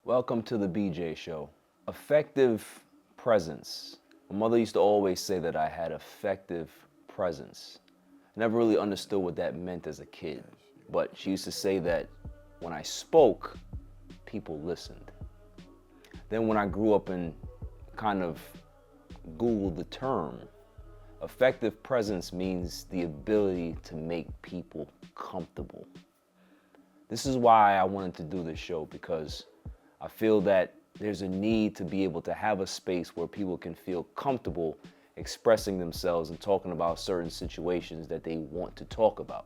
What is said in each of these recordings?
Welcome to the BJ Show. Effective presence. My mother used to always say that I had effective presence. I never really understood what that meant as a kid, but she used to say that when I spoke, people listened. Then when I grew up and kind of Googled the term, effective presence means the ability to make people comfortable. This is why I wanted to do this show, because I feel that there's a need to be able to have a space where people can feel comfortable expressing themselves and talking about certain situations that they want to talk about.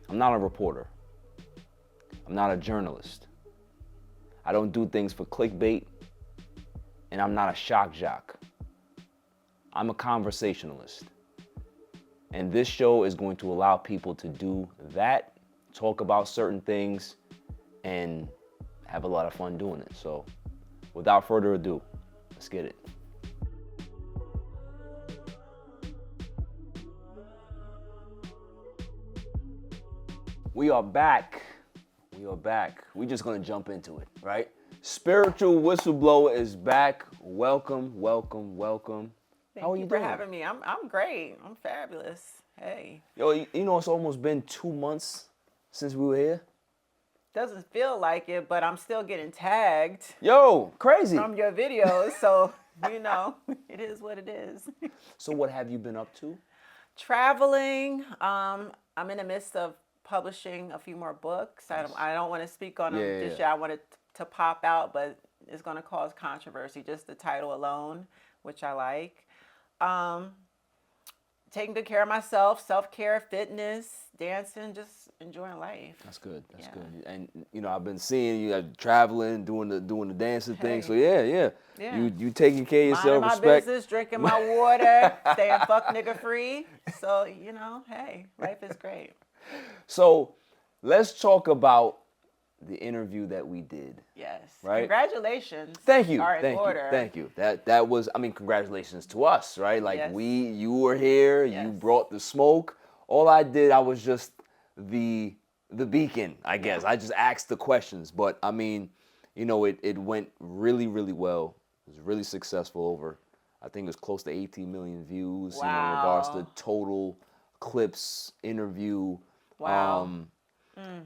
I'm not a reporter. I'm not a journalist. I don't do things for clickbait, and I'm not a shock jock. I'm a conversationalist. And this show is going to allow people to do that, talk about certain things, and have a lot of fun doing it. So without further ado, let's get it. We are back. We are back. We're just gonna jump into it, right? Spiritual Whistleblower is back. Welcome, welcome, welcome. How are you doing? Thank you for having me. I'm great. I'm fabulous. Hey. Yo, you know, it's almost been 2 months since we were here. Doesn't feel like it, but I'm still getting tagged. Yo, crazy. From your videos, so you know, it is what it is. So what have you been up to? Traveling. I'm in the midst of publishing a few more books. I don't want to speak on them this year. I want it to pop out, but it's going to cause controversy, just the title alone, which I like. Taking good care of myself, self-care, fitness, dancing, just enjoying life. That's good. That's good. And you know, I've been seeing you traveling, doing the dancing thing. So yeah. You taking care of yourself. Minding my business, drinking my water, staying fuck nigga free. So you know, hey, life is great. So let's talk about the interview that we did. Yes. Right. Congratulations. Thank you. Are in Thank order. you. Thank you. That was, I mean, congratulations to us, right? Like Yes. you were here. Yes. You brought the smoke. All I did, I was just the beacon, I guess. I just asked the questions, but I mean, you know, it went really, really well. It was really successful. Over, I think it was close to 18 million views. Wow. You know, in regards to total clips, interview. Wow.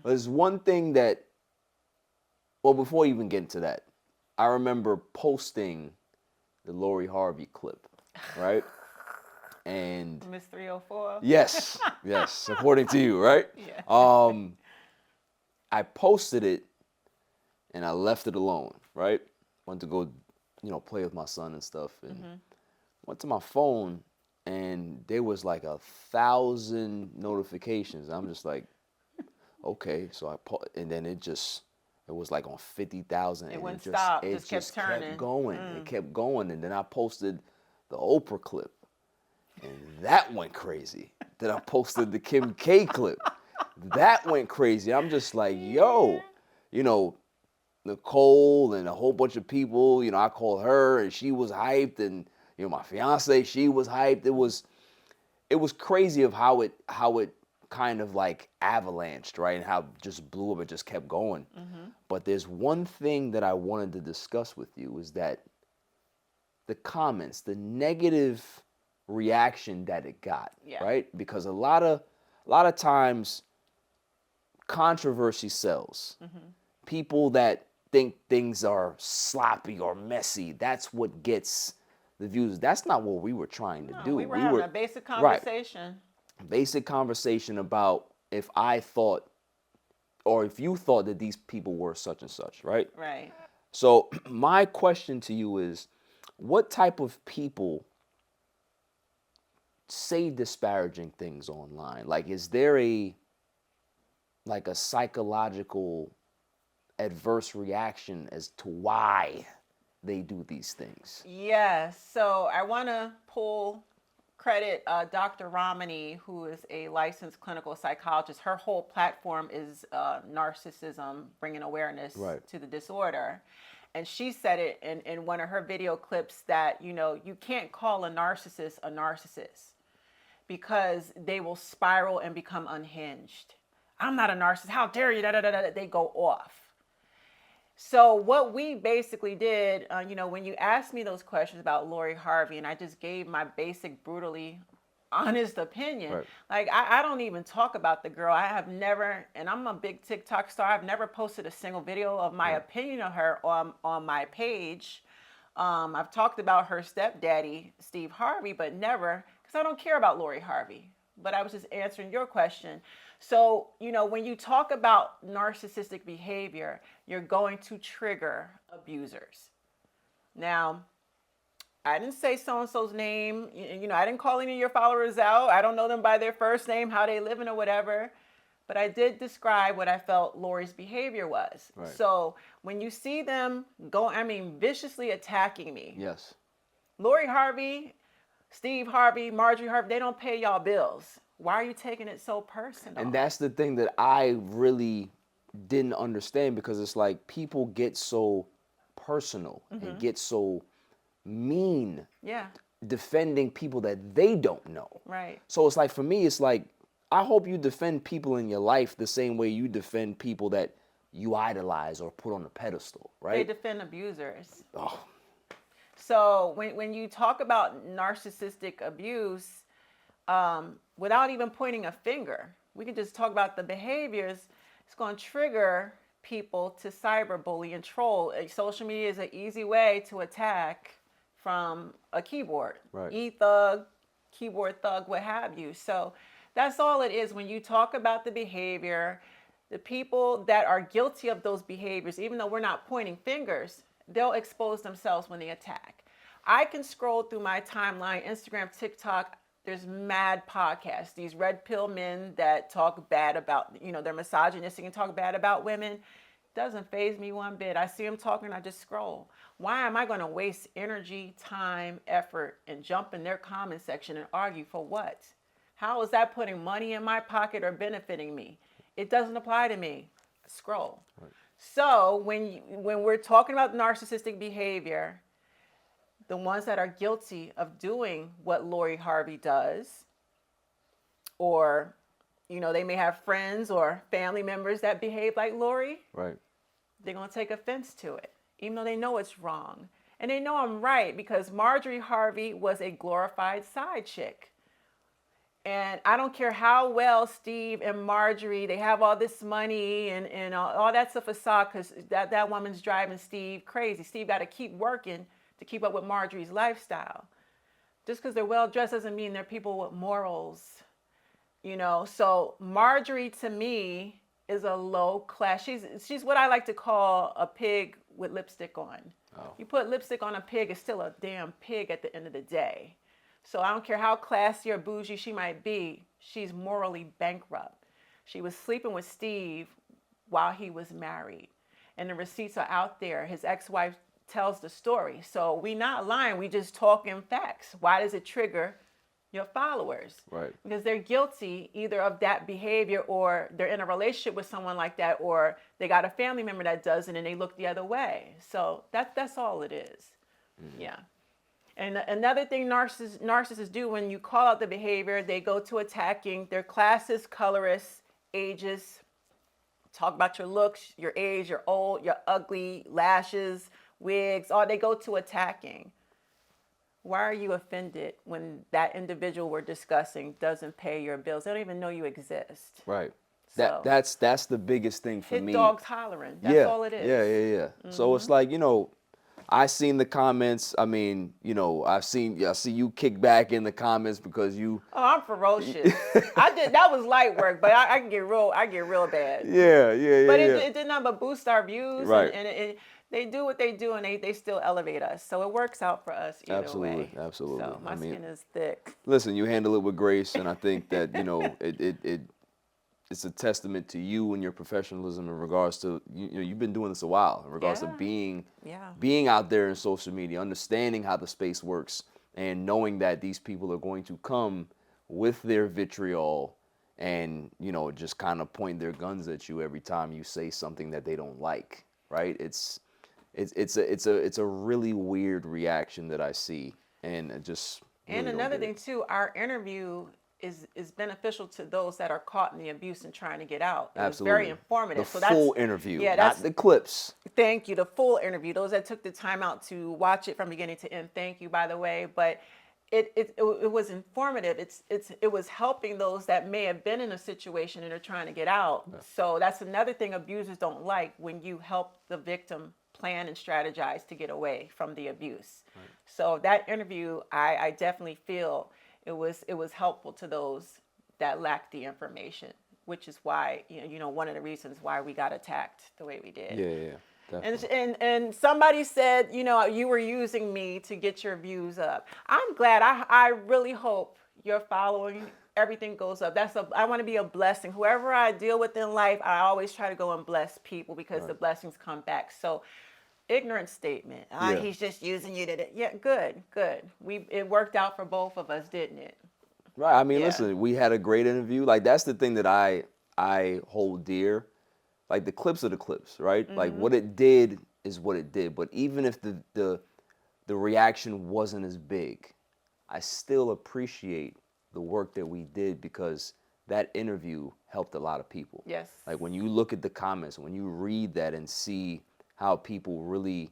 There's one thing that, well, before we even get into that, I remember posting the Lori Harvey clip, right? And Miss 304. yes, according to you, right? Yeah. I posted it and I left it alone, right? Went to go, you know, play with my son and stuff, and went to my phone and there was like 1,000 notifications. I'm just like, okay, so and then it was like on 50,000. It wouldn't stop. It just kept turning. Kept going. It kept going, and then I posted the Oprah clip, and that went crazy. Then I posted the Kim K clip. That went crazy. I'm just like, yo, you know, Nicole and a whole bunch of people, you know, I called her and she was hyped, and you know, my fiance, she was hyped. It was crazy of how it kind of like avalanched, right? And how it just blew up, it just kept going. But there's one thing that I wanted to discuss with you, is that the comments, the negative reaction that it got, right? Because a lot of times controversy sells. People that think things are sloppy or messy, that's what gets the views. That's not what we were trying to do. We were having a basic conversation. Right. Basic conversation about if I thought, or if you thought that these people were such and such, right? Right. So my question to you is, what type of people say disparaging things online? Like, is there a psychological adverse reaction as to why they do these things? Yes. So I want to credit Dr. Ramani, who is a licensed clinical psychologist. Her whole platform is narcissism, bringing awareness to the disorder. And she said it in one of her video clips that, you know, you can't call a narcissist because they will spiral and become unhinged. I'm not a narcissist. How dare you? They go off. So what we basically did, you know, when you asked me those questions about Lori Harvey, and I just gave my basic, brutally honest opinion, Right. like I don't even talk about the girl. I have never, and I'm a big TikTok star. I've never posted a single video of my opinion of her on my page. I've talked about her stepdaddy, Steve Harvey, but never, because I don't care about Lori Harvey. But I was just answering your question. So, you know, when you talk about narcissistic behavior, you're going to trigger abusers. Now, I didn't say so-and-so's name. You know, I didn't call any of your followers out. I don't know them by their first name, how they living or whatever. But I did describe what I felt Lori's behavior was. Right. So when you see them viciously attacking me. Yes. Lori Harvey, Steve Harvey, Marjorie Harvey, they don't pay y'all bills. Why are you taking it so personal? And that's the thing that I really didn't understand, because it's like people get so personal and get so mean defending people that they don't know. Right. So it's like, for me, it's like, I hope you defend people in your life the same way you defend people that you idolize or put on a pedestal, right? They defend abusers. Oh. So when you talk about narcissistic abuse, without even pointing a finger, we can just talk about the behaviors. It's going to trigger people to cyberbully and troll. Social media is an easy way to attack from a keyboard. Right. E-thug, keyboard thug, what have you. So that's all it is. When you talk about the behavior, the people that are guilty of those behaviors, even though we're not pointing fingers, they'll expose themselves when they attack. I can scroll through my timeline, Instagram, TikTok. There's mad podcasts. These red pill men that talk bad about, you know, they're misogynistic and talk bad about women. Doesn't faze me one bit. I see them talking, I just scroll. Why am I going to waste energy, time, effort, and jump in their comment section and argue for what? How is that putting money in my pocket or benefiting me? It doesn't apply to me. Scroll. Right. So when we're talking about narcissistic behavior, the ones that are guilty of doing what Lori Harvey does, or, you know, they may have friends or family members that behave like Lori, right, they're going to take offense to it, even though they know it's wrong. And they know I'm right, because Marjorie Harvey was a glorified side chick. And I don't care how well Steve and Marjorie, they have all this money and all that's a facade, because that woman's driving Steve crazy. Steve got to keep working to keep up with Marjorie's lifestyle. Just because they're well-dressed doesn't mean they're people with morals, you know. So Marjorie, to me, is a low class. She's what I like to call a pig with lipstick on. Oh. You put lipstick on a pig, it's still a damn pig at the end of the day. So I don't care how classy or bougie she might be, she's morally bankrupt. She was sleeping with Steve while he was married. And the receipts are out there. His ex-wife tells the story. So we not lying, we just talking facts. Why does it trigger your followers? Right. Because they're guilty either of that behavior, or they're in a relationship with someone like that, or they got a family member that does it and they look the other way. So that's all it is. Mm-hmm. Yeah. And another thing narcissists do, when you call out the behavior, they go to attacking. They're classist, colorist, ageist. Talk about your looks, your age, you're old, you're ugly, lashes, wigs. Or they go to attacking. Why are you offended when that individual we're discussing doesn't pay your bills? They don't even know you exist. Right. So, that's the biggest thing for me. Hit dogs hollering. That's all it is. Yeah. Mm-hmm. So it's like, you know, I seen the comments. I mean, you know, I see you kick back in the comments because you. Oh, I'm ferocious. That was light work, but I can get real bad. Yeah. But it did not but boost our views, right? And they do what they do, and they still elevate us. So it works out for us either way. Absolutely. So my skin is thick. Listen, you handle it with grace, and I think that, you know, it's a testament to you and your professionalism in regards to, you know, you've been doing this a while, in regards to being out there in social media, understanding how the space works, and knowing that these people are going to come with their vitriol and, you know, just kind of point their guns at you every time you say something that they don't like, right? It's a really weird reaction that I see, and just really and another thing too, our interview is beneficial to those that are caught in the abuse and trying to get out. It was Absolutely. very informative. The So full that's, interview, yeah, not the clips. thank you. The full interview. Those that took the time out to watch it from beginning to end. Thank you, by the way. But it was informative. It was helping those that may have been in a situation and are trying to get out. Yeah. So that's another thing abusers don't like, when you help the victim plan and strategize to get away from the abuse. Right. So that interview, I definitely feel it was helpful to those that lacked the information, which is why, you know, one of the reasons why we got attacked the way we did. Yeah. Definitely. And somebody said, you know, you were using me to get your views up. I'm glad. I really hope your following, everything goes up. I want to be a blessing. Whoever I deal with in life, I always try to go and bless people, because right. The blessings come back. So, ignorant statement. He's just using you to. Yeah, good. It worked out for both of us, didn't it? Right. I mean, listen, we had a great interview. Like, that's the thing that I hold dear. Like, the clips are the clips, right? Mm-hmm. Like, what it did is what it did. But even if the reaction wasn't as big, I still appreciate the work that we did, because that interview helped a lot of people. Yes. Like, when you look at the comments, when you read that and see how people really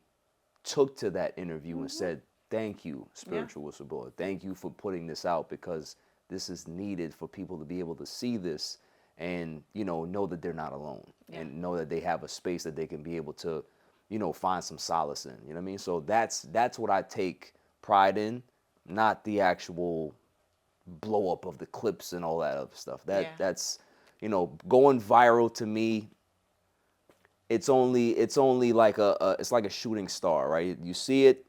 took to that interview and said, thank you, spiritual whistleblower. Thank you for putting this out, because this is needed for people to be able to see this and, you know that they're not alone, and know that they have a space that they can be able to, you know, find some solace in. You know what I mean? So that's what I take pride in, not the actual blow up of the clips and all that other stuff. That's, you know, going viral to me. It's only like it's like a shooting star, right? You see it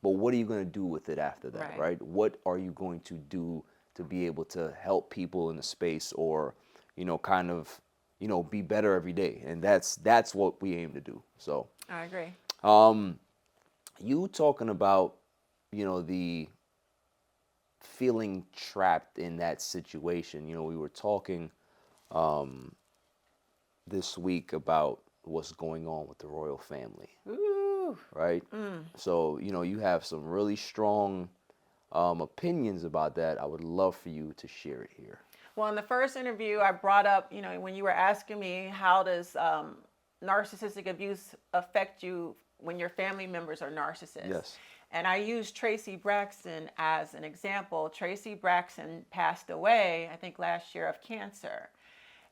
but what are you going to do with it after that, right? What are you going to do to be able to help people in the space, or, you know, kind of, you know, be better every day? And that's what we aim to do. So I agree. You talking about, you know, the feeling trapped in that situation. You know, we were talking this week about what's going on with the royal family. Ooh. Right? So, you know, you have some really strong opinions about that. I would love for you to share it here. Well, in the first interview, I brought up, you know, when you were asking me, how does narcissistic abuse affect you when your family members are narcissists? Yes. And I used Tracy Braxton as an example. Tracy Braxton passed away, I think, last year of cancer.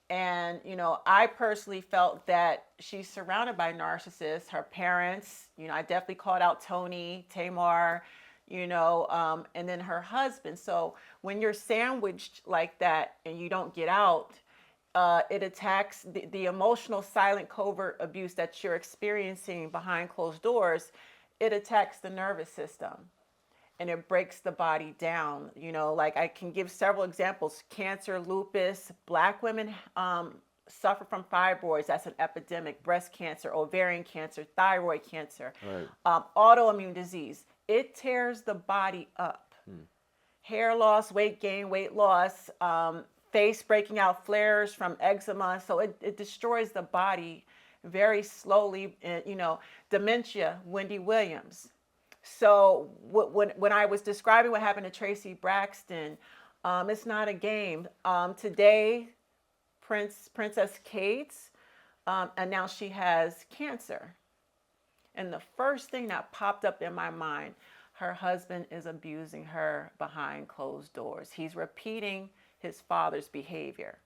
And, you know, I personally felt that she's surrounded by narcissists. Her parents, you know, I definitely called out Tony, Tamar, you know, and then her husband. So when you're sandwiched like that and you don't get out, it attacks the emotional, silent, covert abuse that you're experiencing behind closed doors. It attacks the nervous system. And it breaks the body down. You know, like, I can give several examples. Cancer, lupus, Black women suffer from fibroids. That's an epidemic. Breast cancer, ovarian cancer, thyroid cancer, autoimmune disease. It tears the body up. Hair loss, weight gain, weight loss, face breaking out, flares from eczema. So it destroys the body very slowly. You know, dementia, Wendy Williams. So when I was describing what happened to Tracy Braxton, it's not a game. Today, Princess Kate announced she has cancer. And the first thing that popped up in my mind, her husband is abusing her behind closed doors. He's repeating his father's behavior.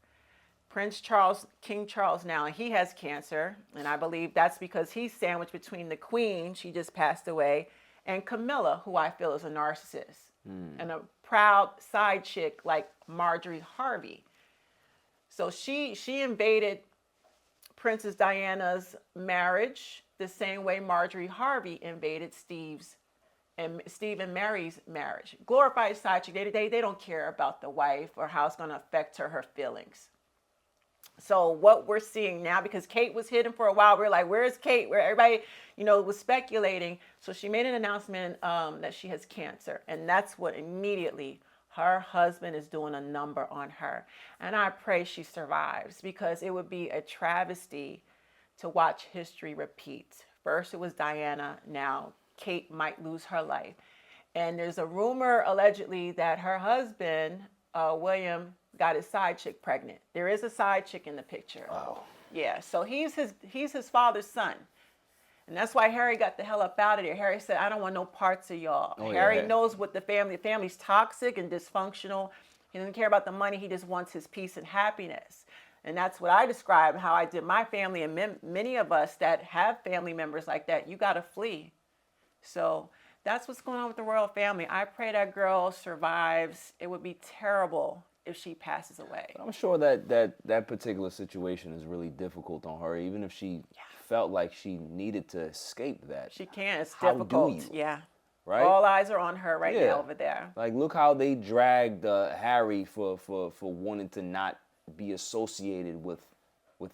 King Charles now, he has cancer. And I believe that's because he's sandwiched between the Queen, she just passed away, and Camilla, who I feel is a narcissist, and a proud side chick like Marjorie Harvey. So she invaded Princess Diana's marriage the same way Marjorie Harvey invaded Steve and Mary's marriage. Glorified side chick. They don't care about the wife or how it's going to affect her feelings. So what we're seeing now, because Kate was hidden for a while, we're like, where is Kate? Where everybody, you know, was speculating. So she made an announcement that she has cancer. And that's what immediately her husband is doing a number on her. And I pray she survives, because it would be a travesty to watch history repeat. First it was Diana, now Kate might lose her life. And there's a rumor allegedly that her husband William got his side chick pregnant. There is a side chick in the picture. Wow. Yeah, so he's his father's son. And that's why Harry got the hell up out of there. Harry said, I don't want no parts of y'all. Oh, Harry yeah. knows what the family's toxic and dysfunctional. He doesn't care about the money. He just wants his peace and happiness. And that's what I describe, how I did my family. And many of us that have family members like that, you got to flee. So that's what's going on with the royal family. I pray that girl survives. It would be terrible if she passes away. I'm sure that particular situation is really difficult on her, even if she felt like she needed to escape that. She can't. It's How difficult. do you? Yeah. Right? All eyes are on her right now over there. Like, look how they dragged Harry for wanting to not be associated with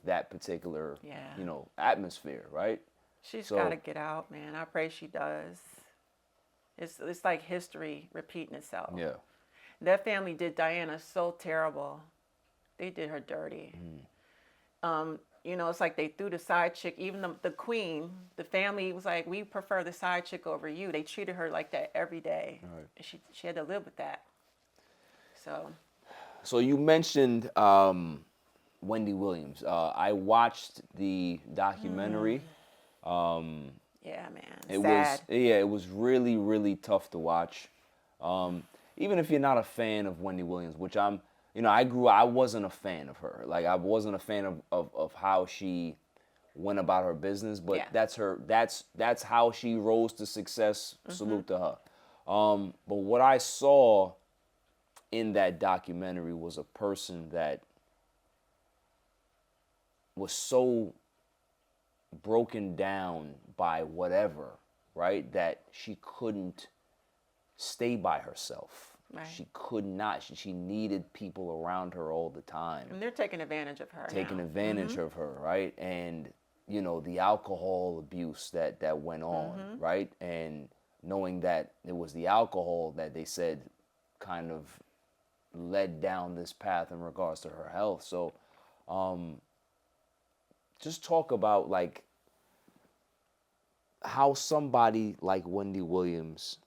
that particular, you know, atmosphere, right? She's got to get out, man. I pray she does. It's like history repeating itself. Yeah. That family did Diana so terrible. They did her dirty. You know, it's like they threw the side chick, even the queen, the family was like, we prefer the side chick over you. They treated her like that every day. Right. And she had to live with that. So you mentioned Wendy Williams. I watched the documentary. Yeah, man. Sad. It was really, really tough to watch. Even if you're not a fan of Wendy Williams, which I wasn't a fan of her. Like, I wasn't a fan of how she went about her business, but that's how she rose to success. Salute to her. But what I saw in that documentary was a person that was so broken down by whatever, right, that she couldn't stay by herself. Right. She could not. She needed people around her all the time. And they're taking advantage of her. Taking advantage of her, right? And, you know, the alcohol abuse that went on, right? And knowing that it was the alcohol that they said kind of led down this path in regards to her health. So just talk about, like, how somebody like Wendy Williams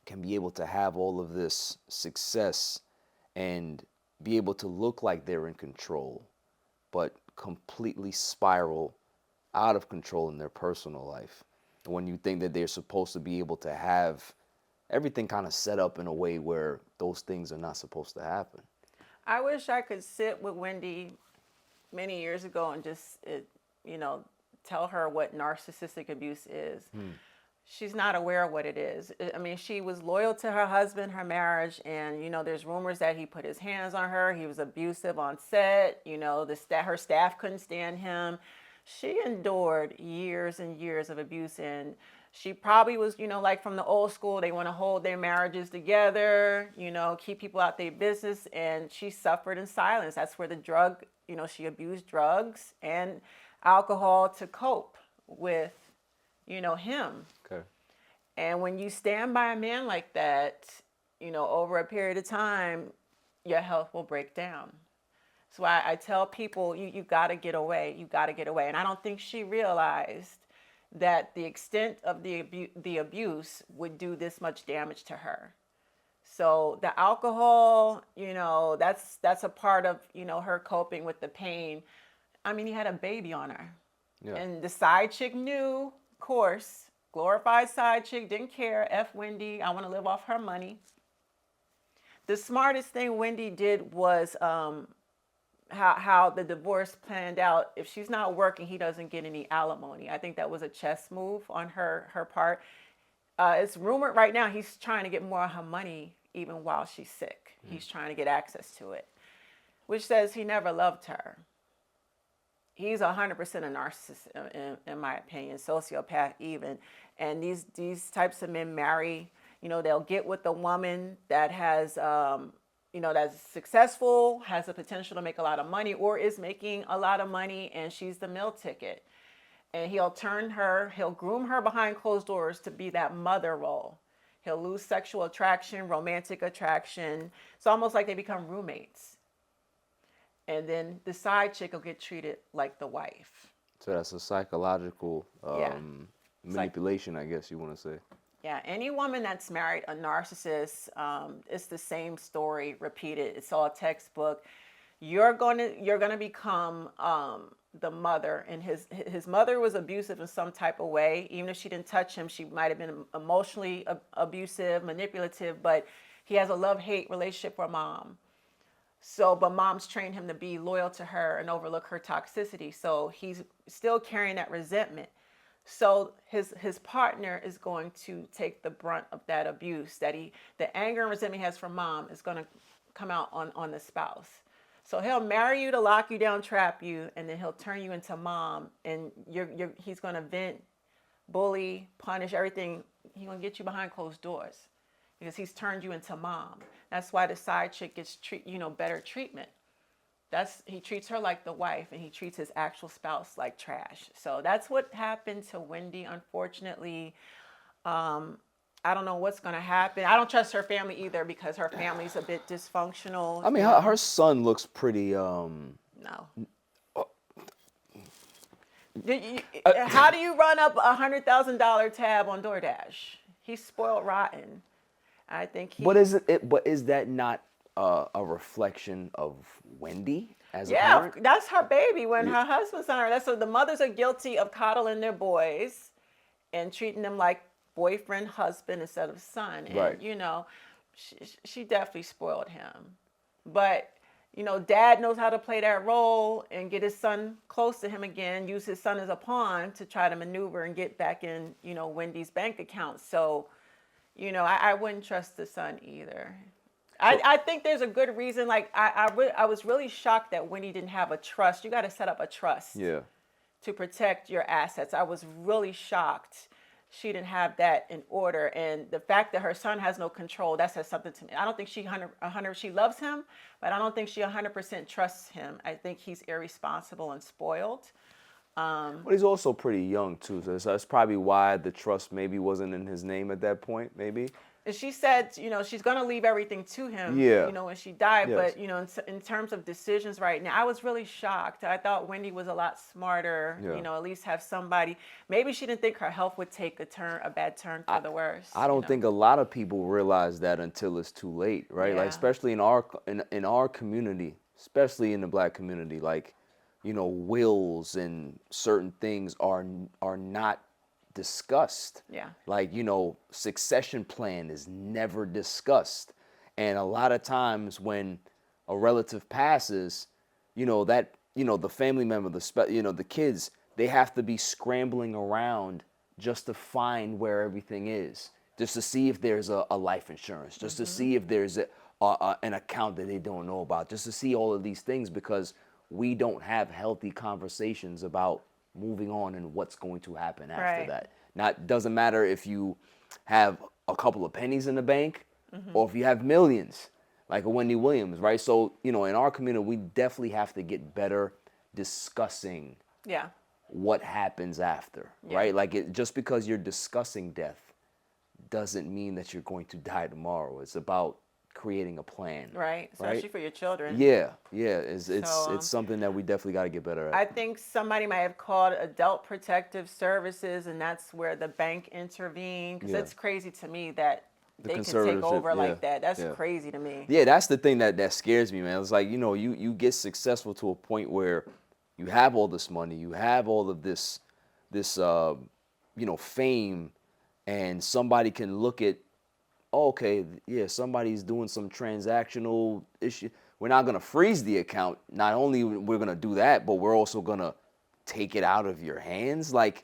can be able to have all of this success and be able to look like they're in control, but completely spiral out of control in their personal life. And when you think that they're supposed to be able to have everything kind of set up in a way where those things are not supposed to happen. I wish I could sit with Wendy many years ago and just, you know, tell her what narcissistic abuse is. She's not aware of what it is. I mean, she was loyal to her husband, her marriage, and, you know, there's rumors that he put his hands on her. He was abusive on set. You know, her staff couldn't stand him. She endured years and years of abuse, and she probably was, you know, like from the old school, they want to hold their marriages together, you know, keep people out their business, and she suffered in silence. That's where she abused drugs and alcohol to cope with, you know, him. Okay. And when you stand by a man like that, you know, over a period of time, your health will break down. So I tell people, you got to get away. You got to get away. And I don't think she realized that the extent of the abuse would do this much damage to her. So the alcohol, you know, that's a part of, you know, her coping with the pain. I mean, he had a baby on her. Yeah. And the side chick knew, of course, glorified side chick, didn't care. F Wendy, I want to live off her money. The smartest thing Wendy did was how the divorce planned out. If she's not working, he doesn't get any alimony. I think that was a chess move on her part. It's rumored right now he's trying to get more of her money even while she's sick. He's trying to get access to it, which says he never loved her. He's 100% a narcissist, in my opinion, sociopath even. And these types of men marry, you know, they'll get with a woman that has, you know, that's successful, has the potential to make a lot of money, or is making a lot of money, and she's the meal ticket. And he'll groom her behind closed doors to be that mother role. He'll lose sexual attraction, romantic attraction. It's almost like they become roommates. And then the side chick will get treated like the wife. So that's a psychological manipulation, I guess you want to say. Yeah, any woman that's married a narcissist, it's the same story repeated. It's all textbook. You're gonna become the mother, and his mother was abusive in some type of way. Even if she didn't touch him, she might have been emotionally abusive, manipulative. But he has a love-hate relationship with mom. So, but mom's trained him to be loyal to her and overlook her toxicity. So he's still carrying that resentment. So his partner is going to take the brunt of that abuse, the anger and resentment he has from mom is going to come out on the spouse. So he'll marry you to lock you down, trap you, and then he'll turn you into mom, and he's going to vent, bully, punish, everything. He's going to get you behind closed doors because he's turned you into mom. That's why the side chick gets better treatment. He treats her like the wife, and he treats his actual spouse like trash. So that's what happened to Wendy, unfortunately. I don't know what's going to happen. I don't trust her family either because her family's a bit dysfunctional. I mean, her son looks pretty. No. How do you run up $100,000 tab on DoorDash? He's spoiled rotten. I think he. But is that not a reflection of Wendy as a parent? Yeah, that's her baby. When her husband's on her, so the mothers are guilty of coddling their boys and treating them like boyfriend, husband instead of son. And, right. She definitely spoiled him. But, dad knows how to play that role and get his son close to him again, use his son as a pawn to try to maneuver and get back in, Wendy's bank account. So, I wouldn't trust the son either. I think there's a good reason. Like, I was really shocked that Wendy didn't have a trust. You got to set up a trust to protect your assets. I was really shocked she didn't have that in order. And the fact that her son has no control, that says something to me. I don't think she she loves him, but I don't think she 100% trusts him. I think he's irresponsible and spoiled. But he's also pretty young, too. So that's probably why the trust maybe wasn't in his name at that point, maybe. And she said, she's going to leave everything to him, when she died. Yes. But, in terms of decisions right now, I was really shocked. I thought Wendy was a lot smarter, at least have somebody. Maybe she didn't think her health would take a bad turn for the worse. I don't think a lot of people realize that until it's too late, right? Yeah. Like, especially in our community, especially in the Black community, like, wills and certain things are not discussed. Yeah. Like, succession plan is never discussed. And a lot of times when a relative passes, the family member, the kids, they have to be scrambling around just to find where everything is, just to see if there's a life insurance, just to see if there's an account that they don't know about, just to see all of these things, because we don't have healthy conversations about moving on and what's going to happen after that. Doesn't matter if you have a couple of pennies in the bank or if you have millions, like a Wendy Williams, right? So, in our community, we definitely have to get better discussing what happens after, right? Like, just because you're discussing death doesn't mean that you're going to die tomorrow. It's about creating a plan, right? Especially for your children. It's something that we definitely got to get better at. I think somebody might have called Adult Protective Services, and that's where the bank intervened, because it's crazy to me that they can take over like that. That's crazy to me. Yeah, that's the thing that scares me, man. It's like, you get successful to a point where you have all this money, you have all of this fame, and somebody can look at, okay, somebody's doing some transactional issue. We're not going to freeze the account. Not only we're going to do that, but we're also going to take it out of your hands. Like,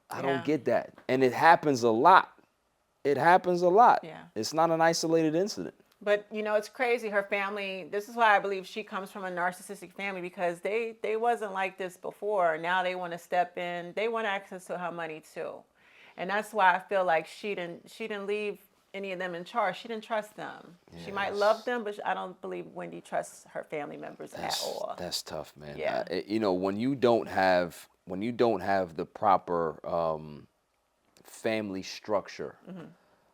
I don't get that. And it happens a lot. Yeah. It's not an isolated incident. But, it's crazy. Her family, this is why I believe she comes from a narcissistic family, because they wasn't like this before. Now they want to step in. They want access to her money, too. And that's why I feel like she didn't leave any of them in charge. She didn't trust them. She might love them, but I don't believe Wendy trusts her family members at all. That's tough, man. Yeah. When you don't have the proper family structure,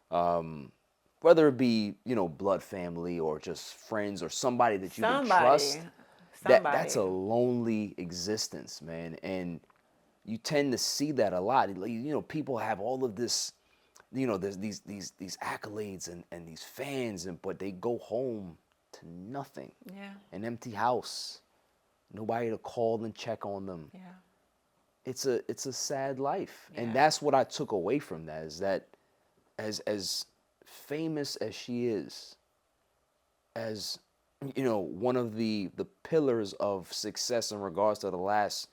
whether it be blood family or just friends or somebody that you can trust, that's a lonely existence, man. And you tend to see that a lot. People have all of this, there's these accolades and these fans, but they go home to nothing. Yeah. An empty house, nobody to call and check on them. Yeah. It's a sad life, Yeah. and that's what I took away from that. Is that as famous as she is, as one of the pillars of success in regards to the last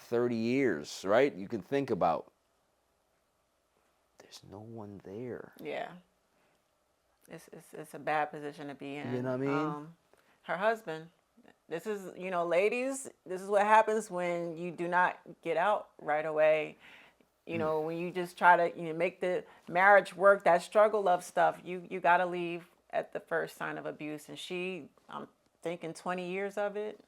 30 years, right? You can think about, there's no one there. Yeah. It's a bad position to be in. You know what I mean? Her husband, this is, ladies, this is what happens when you do not get out right away. When you just try to make the marriage work, that struggle love stuff, you got to leave at the first sign of abuse. And I'm thinking 20 years of it.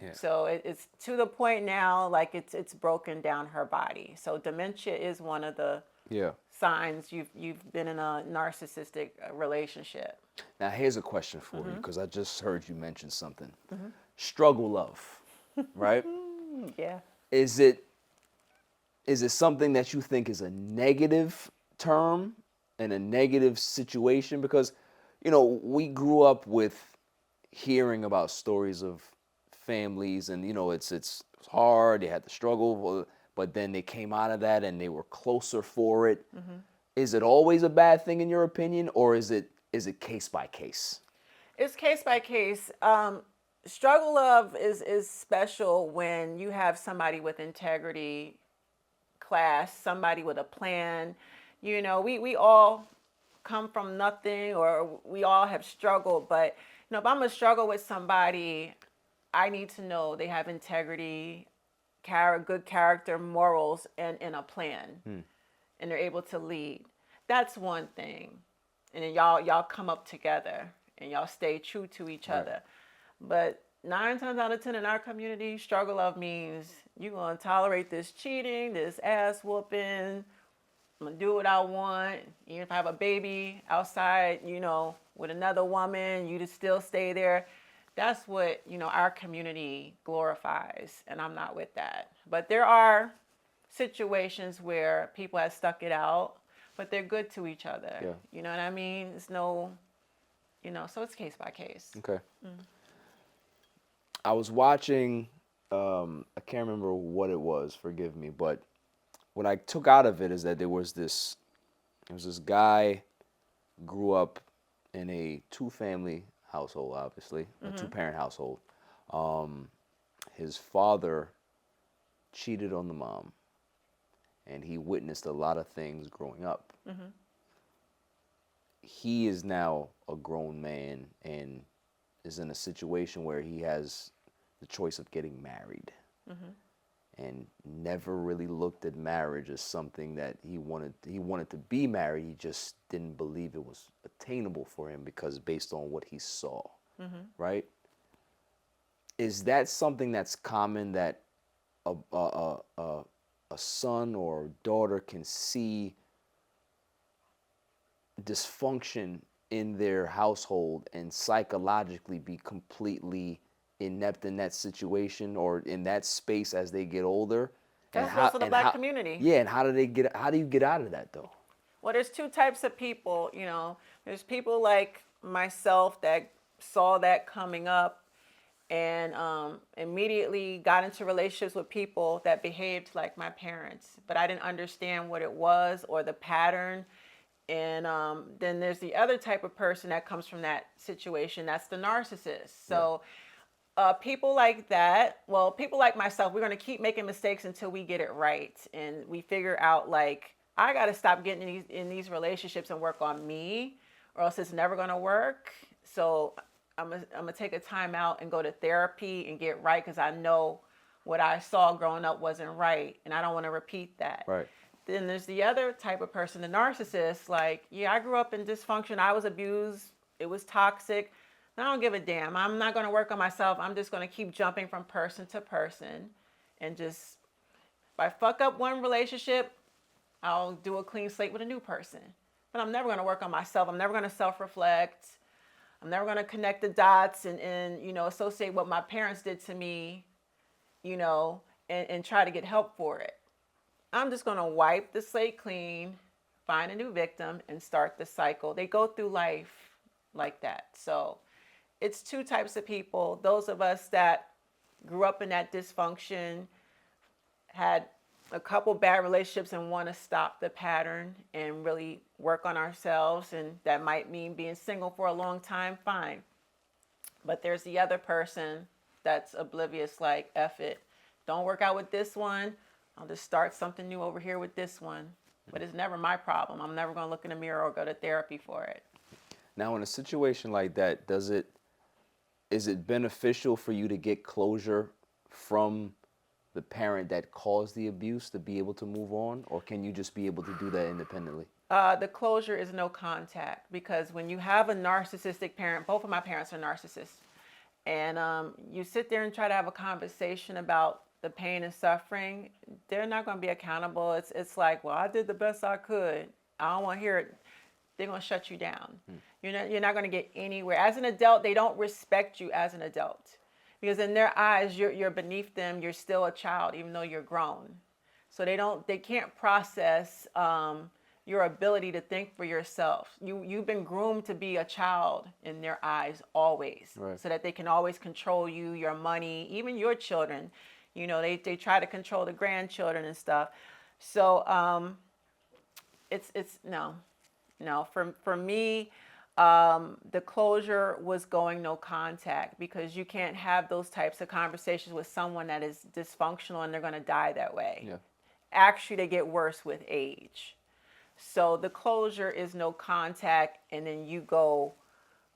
Yeah. So it's to the point now, like it's broken down her body. So dementia is one of the signs you've been in a narcissistic relationship. Now here's a question for you, because I just heard you mention something. Struggle love, right? Yeah. Is it something that you think is a negative term and a negative situation? Because we grew up with hearing about stories of families, and it's hard, they had to struggle, but then they came out of that and they were closer for it. Is it always a bad thing in your opinion, or is it case by case? It's case by case. Struggle love is special when you have somebody with integrity, class, somebody with a plan. We all come from nothing, or we all have struggled, but if I'm gonna struggle with somebody, I need to know they have integrity, good character, morals, and a plan, and they're able to lead. That's one thing. And then y'all come up together and y'all stay true to each other. But 9 times out of 10 in our community, struggle love means you're gonna tolerate this cheating, this ass whooping. I'm gonna do what I want. Even if I have a baby outside, with another woman, you just still stay there. That's what, our community glorifies, and I'm not with that. But there are situations where people have stuck it out, but they're good to each other. Yeah. You know what I mean? It's no, so it's case by case. Okay. I was watching, I can't remember what it was, forgive me, but what I took out of it is that there was this guy, grew up in a 2-family household, obviously, a 2-parent household. His father cheated on the mom, and he witnessed a lot of things growing up. He is now a grown man and is in a situation where he has the choice of getting married, and never really looked at marriage as something that he wanted to be married. He just didn't believe it was attainable for him because based on what he saw, right? Is that something that's common, that a son or daughter can see dysfunction in their household and psychologically be completely inept in that situation or in that space as they get older? That's also the black community. Yeah, and how do you get out of that though? Well, there's 2 types of people, There's people like myself that saw that coming up and immediately got into relationships with people that behaved like my parents, but I didn't understand what it was or the pattern. And then there's the other type of person that comes from that situation. That's the narcissist. So people like that, well, people like myself, we're going to keep making mistakes until we get it right. And we figure out, like, I got to stop getting in these relationships and work on me, or else it's never going to work. So I'm going to take a time out and go to therapy and get right, because I know what I saw growing up wasn't right, and I don't want to repeat that. Right. Then there's the other type of person, the narcissist. Like, yeah, I grew up in dysfunction. I was abused. It was toxic. I don't give a damn. I'm not going to work on myself. I'm just going to keep jumping from person to person. And just, if I fuck up one relationship, I'll do a clean slate with a new person. But I'm never going to work on myself. I'm never going to self-reflect. I'm never going to connect the dots and associate what my parents did to me, and try to get help for it. I'm just going to wipe the slate clean, find a new victim, and start the cycle. They go through life like that. So it's two types of people. Those of us that grew up in that dysfunction, had a couple bad relationships and want to stop the pattern and really work on ourselves. And that might mean being single for a long time, fine. But there's the other person that's oblivious, like, F it. Don't work out with this one. I'll just start something new over here with this one. But it's never my problem. I'm never going to look in the mirror or go to therapy for it. Now, in a situation like that, is it beneficial for you to get closure from the parent that caused the abuse to be able to move on, or can you just be able to do that independently? The closure is no contact, because when you have a narcissistic parent, both of my parents are narcissists, and you sit there and try to have a conversation about the pain and suffering, they're not going to be accountable. It's like, well, I did the best I could. I don't want to hear it. They're going to shut you down. You're not going to get anywhere. As an adult, they don't respect you as an adult, because in their eyes, you're beneath them. You're still a child, even though you're grown. So they can't process your ability to think for yourself. You've been groomed to be a child in their eyes always, right, so that they can always control you, your money, even your children. You know, they try to control the grandchildren and stuff. So it's no. For me, the closure was going no contact, because you can't have those types of conversations with someone that is dysfunctional and they're going to die that way. Yeah. Actually, they get worse with age. So the closure is no contact, and then you go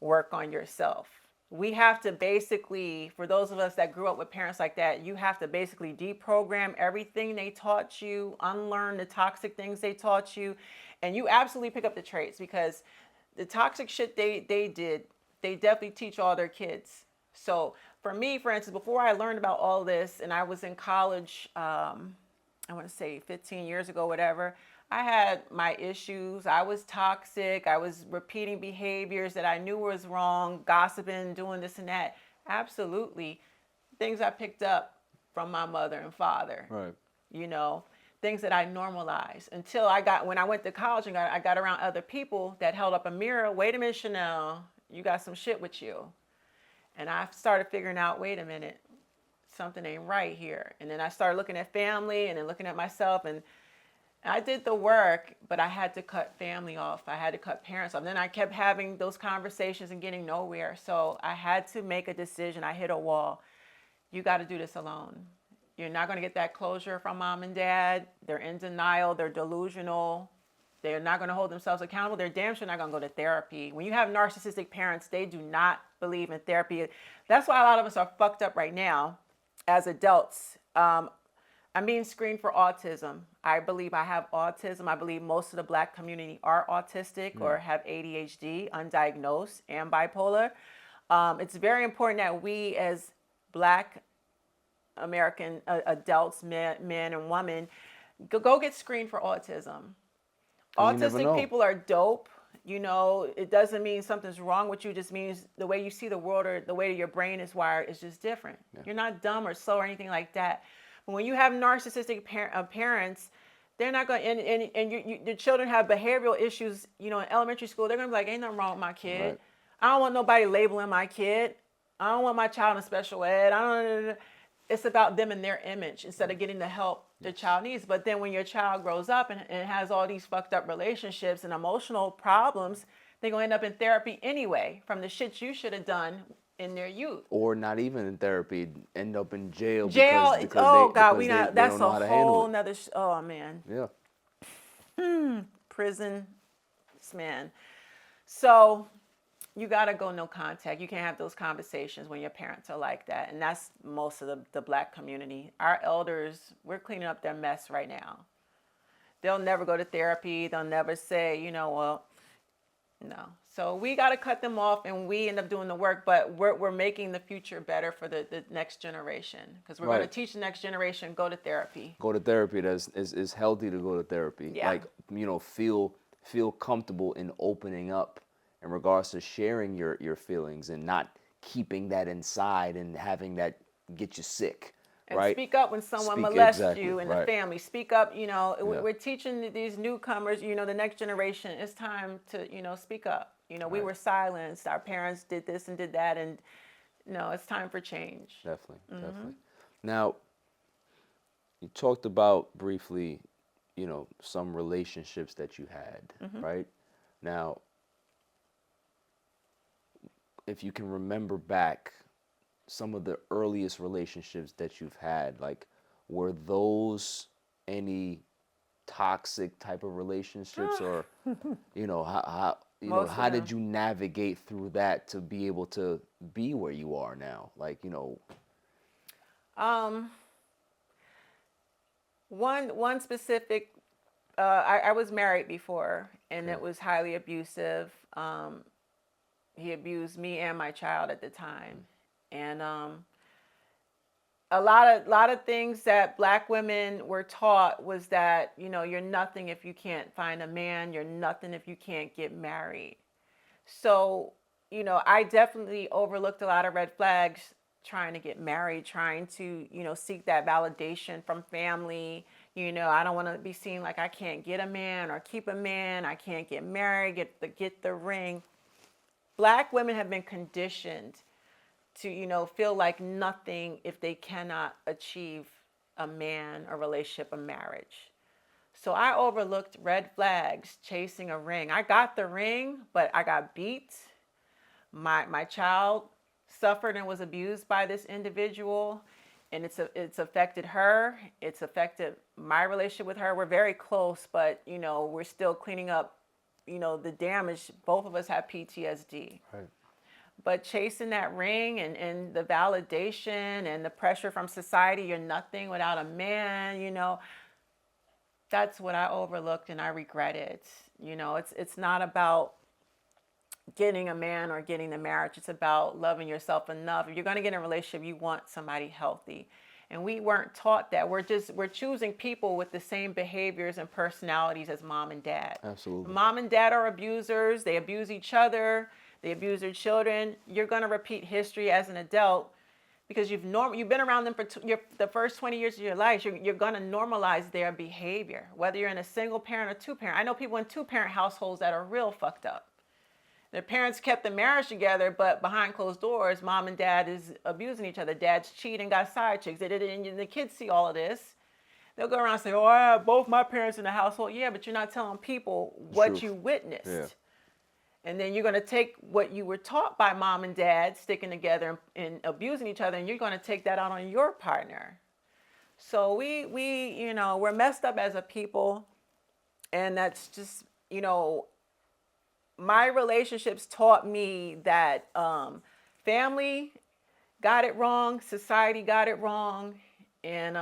work on yourself. We have to basically, for those of us that grew up with parents like that, you have to basically deprogram everything they taught you, unlearn the toxic things they taught you, and you absolutely pick up the traits, because the toxic shit they did, they definitely teach all their kids. So for me, for instance, before I learned about all this, and I was in college, I want to say 15 years ago, whatever, I had my issues. I was toxic. I was repeating behaviors that I knew was wrong, gossiping, doing this and that. Absolutely. Things I picked up from my mother and father. Right. You know, things that I normalized until when I went to college and I got around other people that held up a mirror. Wait a minute, Chanel, you got some shit with you. And I started figuring out, wait a minute, something ain't right here. And then I started looking at family and then looking at myself, and I did the work, but I had to cut family off. I had to cut parents off. Then I kept having those conversations and getting nowhere. So I had to make a decision. I hit a wall. You got to do this alone. You're not going to get that closure from mom and dad. They're in denial. They're delusional. They're not going to hold themselves accountable. They're damn sure not going to go to therapy. When you have narcissistic parents, they do not believe in therapy. That's why a lot of us are fucked up right now as adults. I'm being screened for autism. I believe I have autism. I believe most of the Black community are autistic or have ADHD, undiagnosed, and bipolar. It's very important that we as Black American adults, men and women, go get screened for autism. Autistic people are dope. You know, it doesn't mean something's wrong with you. It just means the way you see the world or the way your brain is wired is just different. Yeah. You're not dumb or slow or anything like that. But when you have narcissistic parents, they're not going to, and the children have behavioral issues, you know, in elementary school, they're going to be like, ain't nothing wrong with my kid. Right. I don't want nobody labeling my kid. I don't want my child in special ed. It's about them and their image instead of getting the help the child needs. But then when your child grows up and has all these fucked up relationships and emotional problems, they're going to end up in therapy anyway from the shit you should have done in their youth. Or not even in therapy, end up in jail. That's a whole nother, oh man. Yeah. Prison, man. So you got to go no contact. You can't have those conversations when your parents are like that. And that's most of the Black community. Our elders, we're cleaning up their mess right now. They'll never go to therapy. They'll never say, you know, well, no. So we got to cut them off, and we end up doing the work, but we're making the future better for the next generation, because we're going to teach the next generation, go to therapy. Go to therapy. It's healthy to go to therapy. Yeah. Like, you know, feel comfortable in opening up in regards to sharing your feelings and not keeping that inside and having that get you sick, And right? speak up when someone Speak, molests exactly, you in right. the family. Speak up, you know, Yeah. we're teaching these newcomers, you know, the next generation, it's time to, you know, speak up. You know, we Right. were silenced. Our parents did this and did that. And no, it's time for change. Definitely, definitely. Now, you talked about briefly, some relationships that you had, right? Now, if you can remember back some of the earliest relationships that you've had, like, were those any toxic type of relationships, or Most of how them. did you navigate through that to be able to be where you are now? Like, One specific, I was married before, and Okay. it was highly abusive. He abused me and my child at the time, and a lot of things that Black women were taught was that, you know, you're nothing if you can't find a man. You're nothing if you can't get married. So, you know, I definitely overlooked a lot of red flags trying to get married, trying to, you know, seek that validation from family. You know, I don't want to be seen like I can't get a man or keep a man. I can't get married, get the ring. Black women have been conditioned to, you know, feel like nothing if they cannot achieve a man, a relationship, a marriage. So I overlooked red flags, chasing a ring. I got the ring, but I got beat. My child suffered and was abused by this individual, and it's affected her. It's affected my relationship with her. We're very close, but, you know, we're still cleaning up, you know, the damage. Both of us have PTSD. right. But chasing that ring and the validation and the pressure from society, you're nothing without a man, you know, that's what I overlooked and I regret it. You know, it's not about getting a man or getting the marriage. It's about loving yourself enough. If you're going to get in a relationship, you want somebody healthy. And we weren't taught that. We're choosing people with the same behaviors and personalities as mom and dad. Absolutely. Mom and dad are abusers. They abuse each other. They abuse their children. You're going to repeat history as an adult because you've been around them for the first 20 years of your life. You're going to normalize their behavior, whether you're in a single parent or two parent. I know people in two parent households that are real fucked up. Their parents kept the marriage together, but behind closed doors, mom and dad is abusing each other. Dad's cheating, got side chicks. And the kids see all of this. They'll go around and say, oh, I have both my parents in the household. Yeah, but you're not telling people what Truth. you witnessed. Yeah. And then you're going to take what you were taught by mom and dad sticking together and abusing each other, and you're going to take that out on your partner. So we you know, we're messed up as a people, and that's just, you know, my relationships taught me that family got it wrong, society got it wrong, and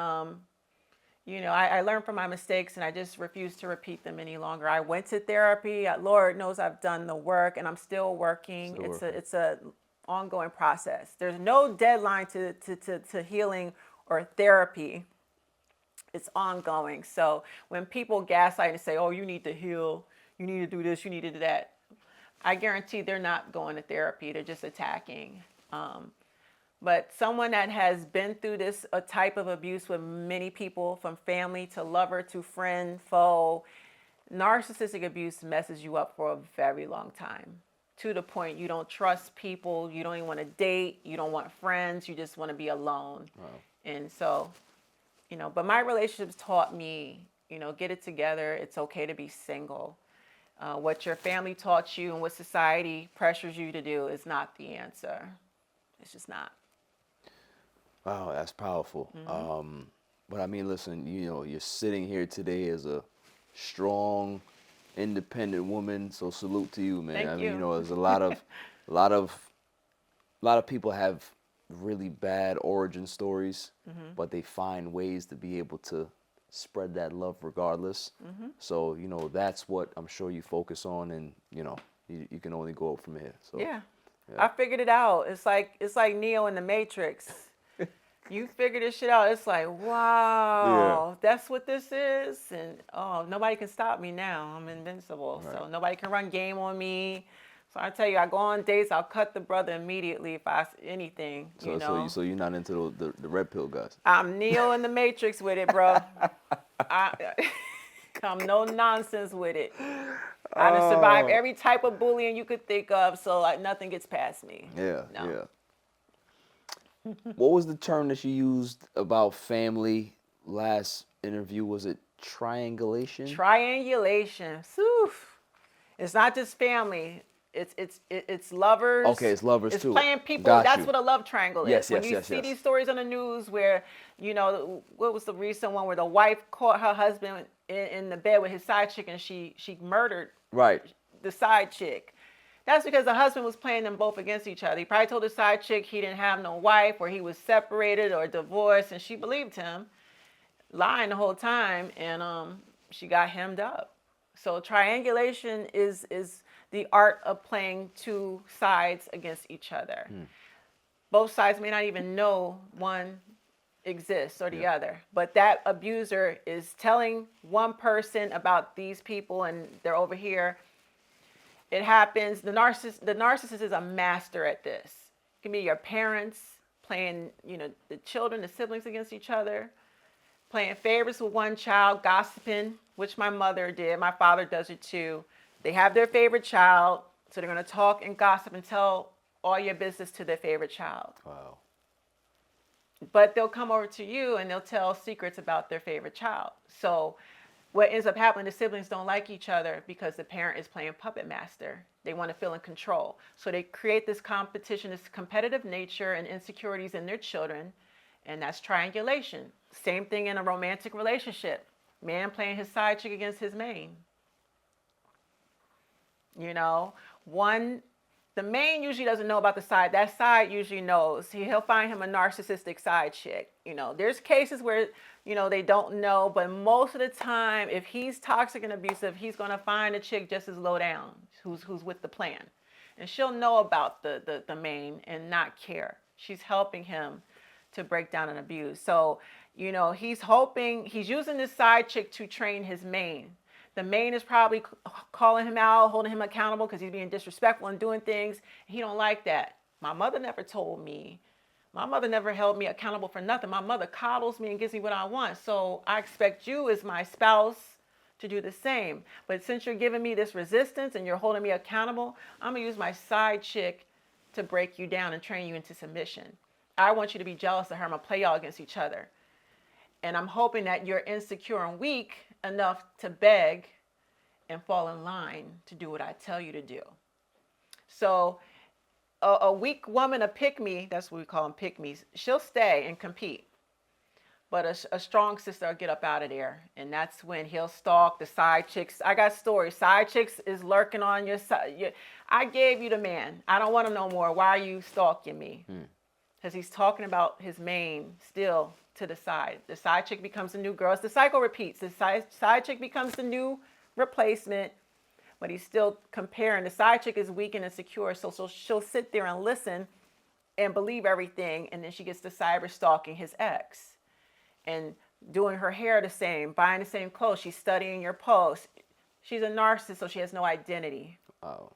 you know, I learned from my mistakes, and I just refuse to repeat them any longer. I went to therapy. Lord knows I've done the work, and I'm still working. It's a ongoing process. There's no deadline to healing or therapy. It's ongoing. So when people gaslight and say, "Oh, you need to heal. You need to do this. You need to do that," I guarantee they're not going to therapy. They're just attacking. But someone that has been through this a type of abuse with many people, from family to lover to friend, foe, narcissistic abuse messes you up for a very long time, to the point you don't trust people, you don't even want to date, you don't want friends, you just want to be alone. Wow. And so, you know, but my relationships taught me, you know, get it together. It's okay to be single. What your family taught you and what society pressures you to do is not the answer. It's just not. Wow, that's powerful. But I mean, listen, you know, you're sitting here today as a strong, independent woman. So salute to you, man. Thank I mean, you. you know, there's a lot of people have really bad origin stories, but they find ways to be able to spread that love regardless. So, you know, that's what I'm sure you focus on, and, you know, you can only go up from here. So Yeah. I figured it out. It's like Neo in the Matrix. You figure this shit out. It's like, wow, that's what this is. And oh, nobody can stop me now. I'm invincible. Right. So nobody can run game on me. So I tell you, I go on dates, I'll cut the brother immediately if I anything, you know. So you're not into the red pill guys. I'm Neo in the Matrix with it, bro. I'm no nonsense with it. I done survived every type of bullying you could think of, so like nothing gets past me. Yeah, No. yeah. What was the term that you used about family last interview? Was it triangulation? Triangulation. Oof. It's not just family. It's lovers. Okay, it's lovers it's too. It's playing people. Got That's you. what a love triangle Yes, is. When yes, you yes, see yes. these stories on the news where, you know, what was the recent one where the wife caught her husband in the bed with his side chick and she murdered the side chick. That's because the husband was playing them both against each other. He probably told the side chick he didn't have no wife or he was separated or divorced, and she believed him, lying the whole time, and she got hemmed up. So triangulation is the art of playing two sides against each other. Both sides may not even know one exists or the other, but that abuser is telling one person about these people and they're over here. It happens. The narcissist is a master at this. It can be your parents playing, you know, the children, the siblings against each other, playing favorites with one child, gossiping, which my mother did. My father does it too. They have their favorite child, so they're going to talk and gossip and tell all your business to their favorite child. Wow. But they'll come over to you and they'll tell secrets about their favorite child. So what ends up happening, the siblings don't like each other because the parent is playing puppet master. They want to feel in control. So they create this competition, this competitive nature and insecurities in their children, and that's triangulation. Same thing in a romantic relationship. Man playing his side chick against his main. You know, the main usually doesn't know about the side. That side usually knows. He'll find him a narcissistic side chick. You know, there's cases where, you know, they don't know, but most of the time, if he's toxic and abusive, he's going to find a chick just as low down who's with the plan. And she'll know about the main and not care. She's helping him to break down and abuse. So, you know, he's using this side chick to train his main. The main is probably calling him out, holding him accountable because he's being disrespectful and doing things. He don't like that. My mother never told me. My mother never held me accountable for nothing. My mother coddles me and gives me what I want. So I expect you as my spouse to do the same. But since you're giving me this resistance and you're holding me accountable, I'm going to use my side chick to break you down and train you into submission. I want you to be jealous of her. I'm going to play y'all against each other. And I'm hoping that you're insecure and weak enough to beg and fall in line to do what I tell you to do. So a weak woman, a pick-me, that's what we call them, pick-me's, she'll stay and compete. But a strong sister will get up out of there. And that's when he'll stalk the side chicks. I got stories. Side chicks is lurking on your side. I gave you the man. I don't want him no more. Why are you stalking me? Because he's talking about his main still to the side. The side chick becomes the new girl. It's the cycle repeats. The side chick becomes the new replacement, but he's still comparing. The side chick is weak and insecure, so she'll sit there and listen and believe everything, and then she gets to cyber stalking his ex and doing her hair the same, buying the same clothes. She's studying your posts. She's a narcissist, so she has no identity. Wow.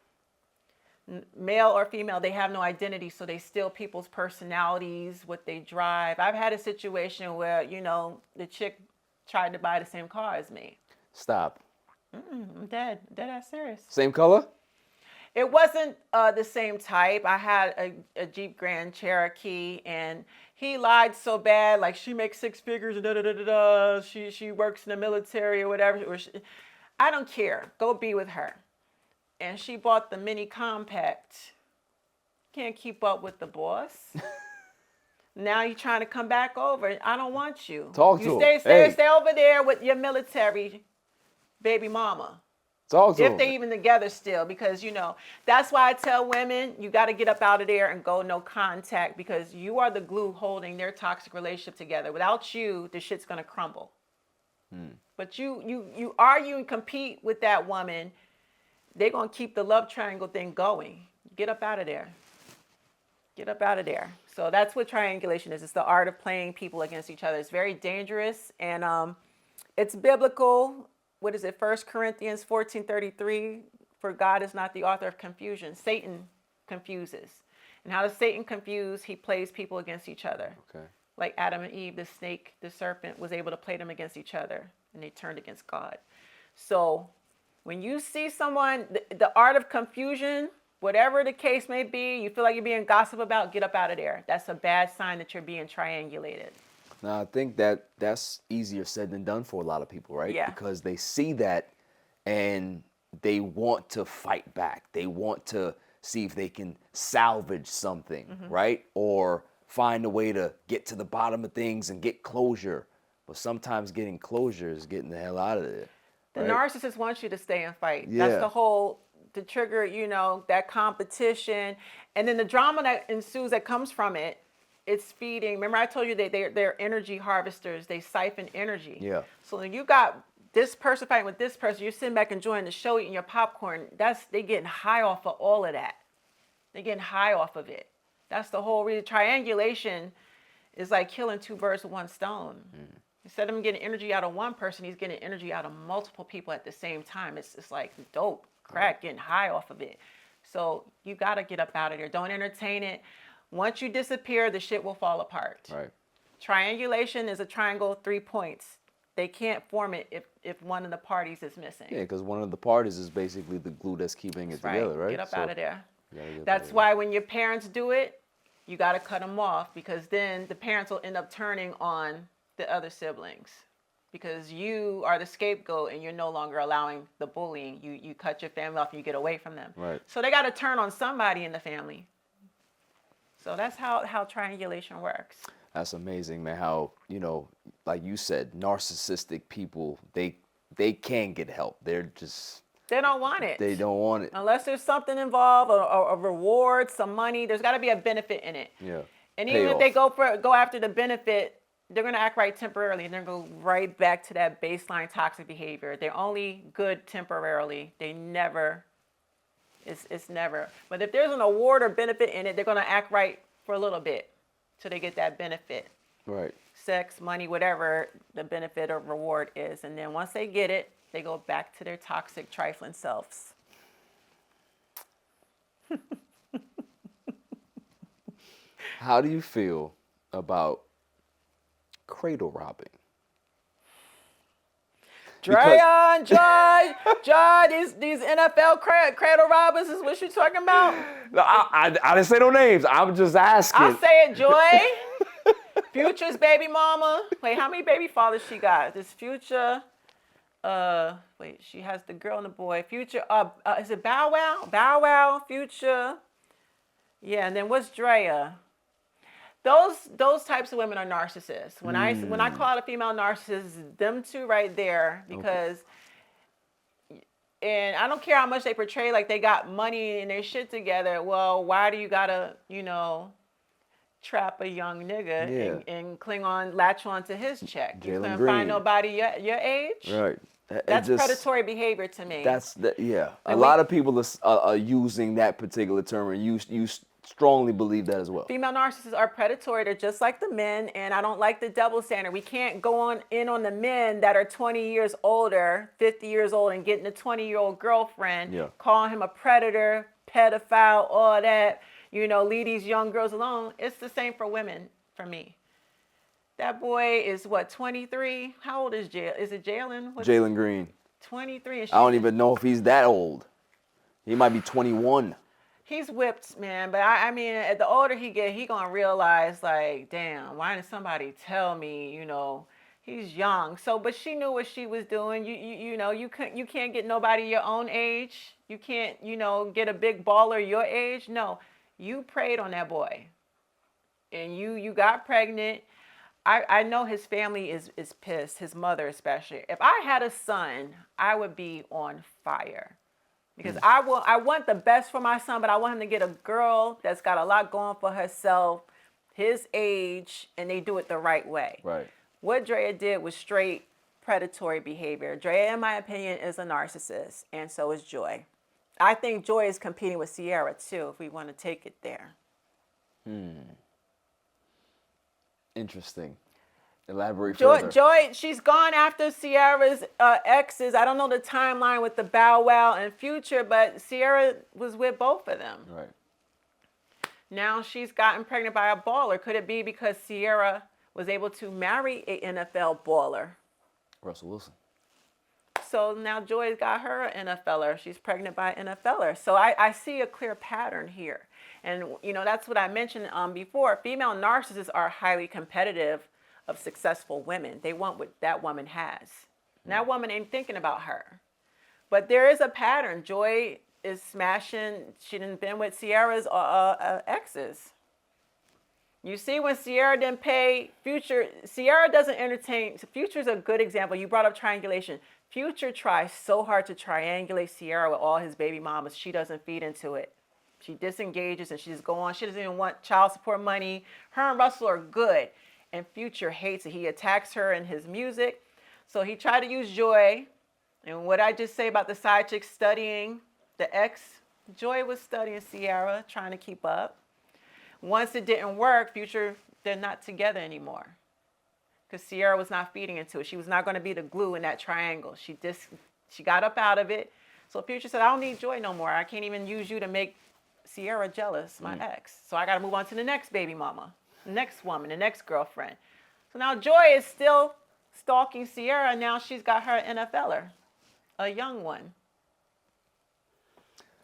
Male or female, they have no identity, so they steal people's personalities, what they drive. I've had a situation where, you know, the chick tried to buy the same car as me. Stop. I'm dead ass serious. Same color? It wasn't the same type. I had a Jeep Grand Cherokee, and he lied so bad, like she makes six figures, she works in the military or whatever. I don't care. Go be with her. And she bought the mini compact. Can't keep up with the boss. Now you're trying to come back over. I don't want you. Talk to you him. Stay over there with your military baby mama. Talk to him. If they even together still, because, you know, that's why I tell women, you got to get up out of there and go no contact, because you are the glue holding their toxic relationship together. Without you, the shit's going to crumble. But you argue and compete with that woman, they're going to keep the love triangle thing going. Get up out of there. Get up out of there. So that's what triangulation is. It's the art of playing people against each other. It's very dangerous, and it's biblical. What is it? 1 Corinthians 14:33. For God is not the author of confusion. Satan confuses. And how does Satan confuse? He plays people against each other. Okay. Like Adam and Eve, the snake, the serpent was able to play them against each other, and they turned against God. So when you see someone, the art of confusion, whatever the case may be, you feel like you're being gossiped about, get up out of there. That's a bad sign that you're being triangulated. Now, I think that's easier said than done for a lot of people, right? Yeah. Because they see that and they want to fight back. They want to see if they can salvage something, right? Or find a way to get to the bottom of things and get closure. But sometimes getting closure is getting the hell out of there. The right? narcissist wants you to stay and fight. Yeah. That's the whole, to trigger, you know, that competition. And then the drama that ensues that comes from it, it's feeding. Remember I told you that they're energy harvesters. They siphon energy. Yeah. So you got this person fighting with this person. You're sitting back enjoying the show, eating your popcorn. They getting high off of all of that. They're getting high off of it. That's the whole reason. Triangulation is like killing two birds with one stone. Instead of him getting energy out of one person, he's getting energy out of multiple people at the same time. It's like dope, crack, getting high off of it. So you got to get up out of there. Don't entertain it. Once you disappear, the shit will fall apart. Right. Triangulation is a triangle, 3 points. They can't form it if one of the parties is missing. Yeah, because one of the parties is basically the glue that's keeping it together, right? Get up out of there. That's That's why when your parents do it, you got to cut them off, because then the parents will end up turning on the other siblings, because you are the scapegoat and you're no longer allowing the bullying. You cut your family off and you get away from them. Right. So they got to turn on somebody in the family. So that's how triangulation works. That's amazing, man. How, you know, like you said, narcissistic people, they can't get help. They don't want it. They don't want it. Unless there's something involved, a reward, some money. There's got to be a benefit in it. Yeah. And even if they go after the benefit, they're going to act right temporarily, and they're going to go right back to that baseline toxic behavior. They're only good temporarily. They never, it's never. But if there's an award or benefit in it, they're going to act right for a little bit till they get that benefit. Right. Sex, money, whatever the benefit or reward is. And then once they get it, they go back to their toxic, trifling selves. How do you feel about cradle robbing? DRAYA and JOIE, these NFL cradle robbers is what you talking about? No, I didn't say no names. I'm just asking. I'll say it, JOIE. Future's baby mama. Wait, how many baby fathers she got? This Future, wait, she has the girl and the boy. Future, is it Bow Wow? Bow Wow, Future. Yeah, and then what's DRAYA? Those types of women are narcissists. When I call out a female narcissist, them two right there, because and I don't care how much they portray like they got money and their shit together. Well, why do you gotta, you know, trap a young nigga and latch on to his check? You couldn't find nobody your age? Right. That's predatory behavior to me. A lot of people are using that particular term, and you strongly believe that as well. Female narcissists are predatory. They're just like the men, and I don't like the double standard. We can't go in on the men that are 20 years older, 50 years old, and getting a 20-year-old girlfriend, calling him a predator, pedophile, all that, you know, leave these young girls alone. It's the same for women, for me. That boy is, what, 23? How old is Jalen? Is it Jalen? Jalen Green. 23. And I don't even know if he's that old. He might be 21. He's whipped, man. But I mean, the older he get, he gonna realize, like, damn, why didn't somebody tell me? You know, he's young. So, but she knew what she was doing. You know, you can't get nobody your own age. You can't, you know, get a big baller your age. No, you preyed on that boy, and you got pregnant. I know his family is pissed. His mother especially. If I had a son, I would be on fire. Because I want the best for my son, but I want him to get a girl that's got a lot going for herself, his age, and they do it the right way. Right. What DRAYA did was straight predatory behavior. DRAYA, in my opinion, is a narcissist, and so is JOIE. I think JOIE is competing with Sierra, too, if we want to take it there. Interesting. Elaborate further. Joy, she's gone after Sierra's exes. I don't know the timeline with the Bow Wow and Future, but Sierra was with both of them. Right. Now she's gotten pregnant by a baller. Could it be because Sierra was able to marry an NFL baller? Russell Wilson. So now Joy's got her an NFLer. She's pregnant by an NFLer. So I see a clear pattern here. And, you know, that's what I mentioned before. Female narcissists are highly competitive of successful women. They want what that woman has. And that woman ain't thinking about her. But there is a pattern. Joy is smashing. She done been with Sierra's exes. You see, when Sierra didn't pay Future, Sierra doesn't entertain. Future's a good example. You brought up triangulation. Future tries so hard to triangulate Sierra with all his baby mamas. She doesn't feed into it. She disengages and she's going. She doesn't even want child support money. Her and Russell are good. And Future hates it. He attacks her in his music. So he tried to use Joy. And what I just say about the side chick studying the ex, Joy was studying Sierra, trying to keep up. Once it didn't work, Future, they're not together anymore. Because Sierra was not feeding into it. She was not going to be the glue in that triangle. She got up out of it. So Future said, I don't need Joy no more. I can't even use you to make Sierra jealous, my ex. So I got to move on to the next baby mama, the next woman, the next girlfriend. So now Joy is still stalking Sierra. And now she's got her NFLer, a young one.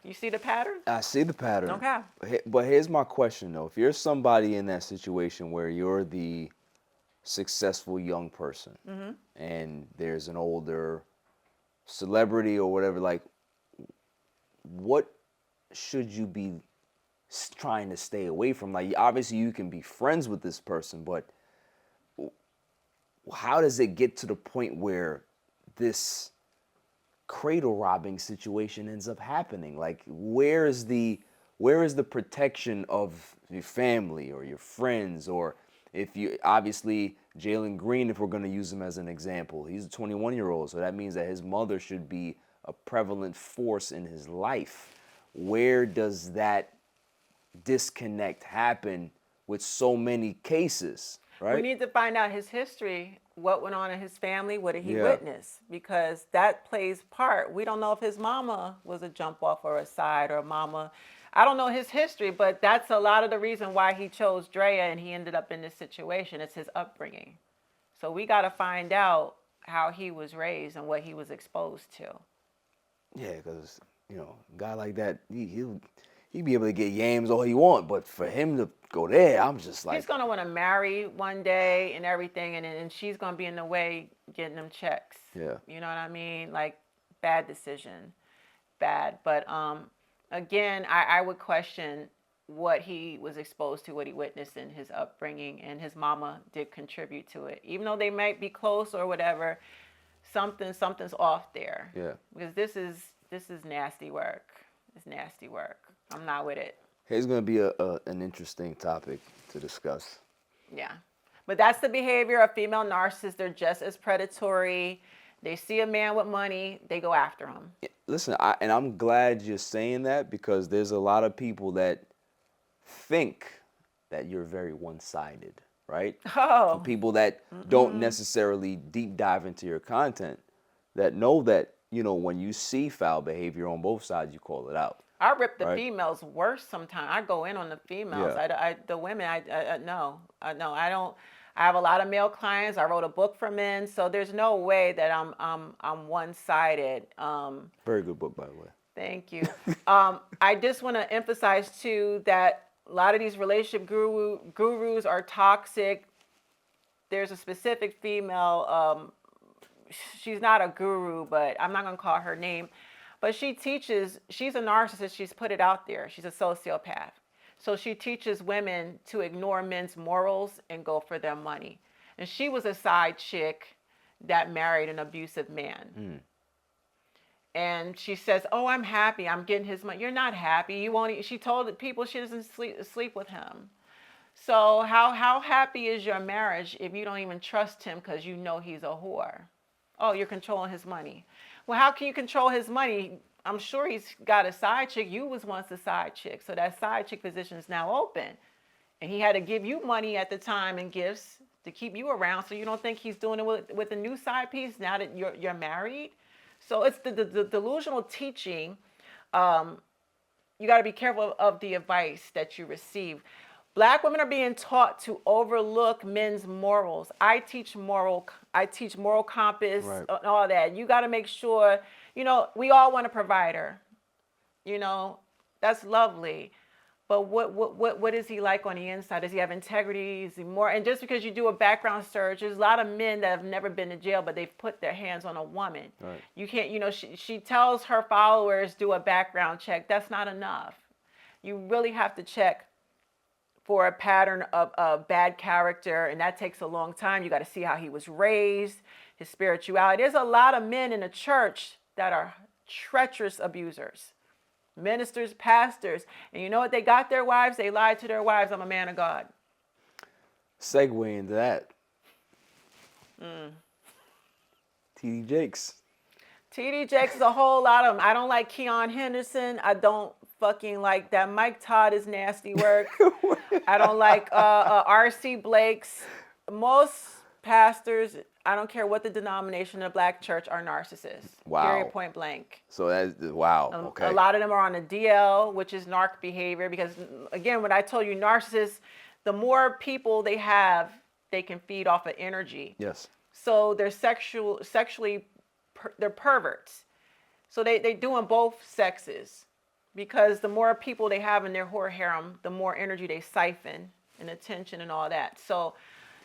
You see the pattern? I see the pattern. Okay. But here's my question, though. If you're somebody in that situation where you're the successful young person and there's an older celebrity or whatever, like, what should you be trying to stay away from? Like, obviously you can be friends with this person, but how does it get to the point where this cradle robbing situation ends up happening? Like, where is the protection of your family or your friends? Or if you, obviously Jalen Green, if we're going to use him as an example, he's a 21-year-old, so that means that his mother should be a prevalent force in his life. Where does that disconnect happen with so many cases, right? We need to find out his history, what went on in his family, what did he witness, because that plays part. We don't know if his mama was a jump off or a side or a mama. I don't know his history, but that's a lot of the reason why he chose DRAYA and he ended up in this situation. It's his upbringing. So we got to find out how he was raised and what he was exposed to. Yeah, because, you know, a guy like that, he'd be able to get yams all he want, but for him to go there, I'm just like... He's going to want to marry one day and everything, and she's going to be in the way getting them checks. Yeah. You know what I mean? Like, bad decision. Bad. But, again, I would question what he was exposed to, what he witnessed in his upbringing, and his mama did contribute to it. Even though they might be close or whatever, something's off there. Yeah. Because this is nasty work. It's nasty work. I'm not with it. Here's going to be an interesting topic to discuss. Yeah. But that's the behavior of female narcissists. They're just as predatory. They see a man with money, they go after him. Listen, and I'm glad you're saying that, because there's a lot of people that think that you're very one-sided, right? Oh. For people that don't necessarily deep dive into your content, that know that, you know, when you see foul behavior on both sides, you call it out. I rip the females worse sometimes. I go in on the females. Yeah. The women, no. I don't. I have a lot of male clients. I wrote a book for men, so there's no way that I'm one-sided. Very good book, by the way. Thank you. I just want to emphasize too that a lot of these relationship gurus are toxic. There's a specific female. She's not a guru, but I'm not gonna call her name. But she teaches. She's a narcissist. She's put it out there. She's a sociopath. So she teaches women to ignore men's morals and go for their money. And she was a side chick that married an abusive man. And she says, oh, I'm happy. I'm getting his money. You're not happy. You won't. She told people she doesn't sleep with him. So how happy is your marriage if you don't even trust him because you know he's a whore? Oh, you're controlling his money. Well, how can you control his money? I'm sure he's got a side chick. You was once a side chick. So that side chick position is now open. And he had to give you money at the time and gifts to keep you around, so you don't think he's doing it with a new side piece now that you're married. So it's the delusional teaching. You got to be careful of the advice that you receive. Black women are being taught to overlook men's morals. I teach moral compass, Right. and all that. You got to make sure, we all want a provider. That's lovely. But what is he like on the inside? Does he have integrity? Is he more? And just because you do a background search, there's a lot of men that have never been to jail, but they've put their hands on a woman. Right. You can't, she tells her followers, do a background check. That's not enough. You really have to check for a pattern of bad character, and that takes a long time. You got to see how he was raised, his spirituality. There's a lot of men in the church that are treacherous abusers. Ministers, pastors, and you know what? They got their wives. They lied to their wives. I'm a man of God. Segue into that. TD Jakes. TD Jakes is a whole lot of them. I don't like Keon Henderson. I don't fucking like that. Mike Todd is nasty work. I don't like R.C. Blake's. Most pastors, I don't care what the denomination of the black church, are narcissists. Wow. Period, point blank. So that's, wow, okay. A lot of them are on a DL, which is narc behavior, because, again, when I told you narcissists, the more people they have, they can feed off of energy. Yes. So they're they're perverts. So they doing both sexes, because the more people they have in their whore harem, the more energy they siphon and attention and all that. So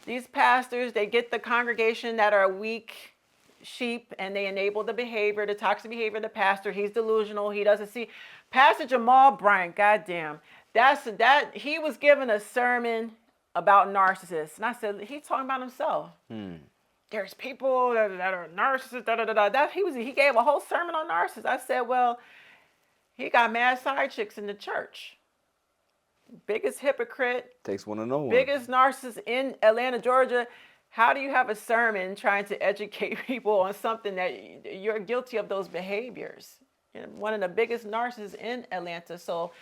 these pastors, they get the congregation that are weak sheep, and they enable the behavior, the toxic behavior of the pastor. He's delusional. He doesn't see. Pastor Jamal Bryant, goddamn, he was giving a sermon about narcissists, and I said, he's talking about himself. There's people that are narcissists. He gave a whole sermon on narcissists. I said, well, he got mad side chicks in the church. Biggest hypocrite. Takes one to know one. Biggest narcissist in Atlanta, Georgia. How do you have a sermon trying to educate people on something that you're guilty of those behaviors? One of the biggest narcissists in Atlanta. So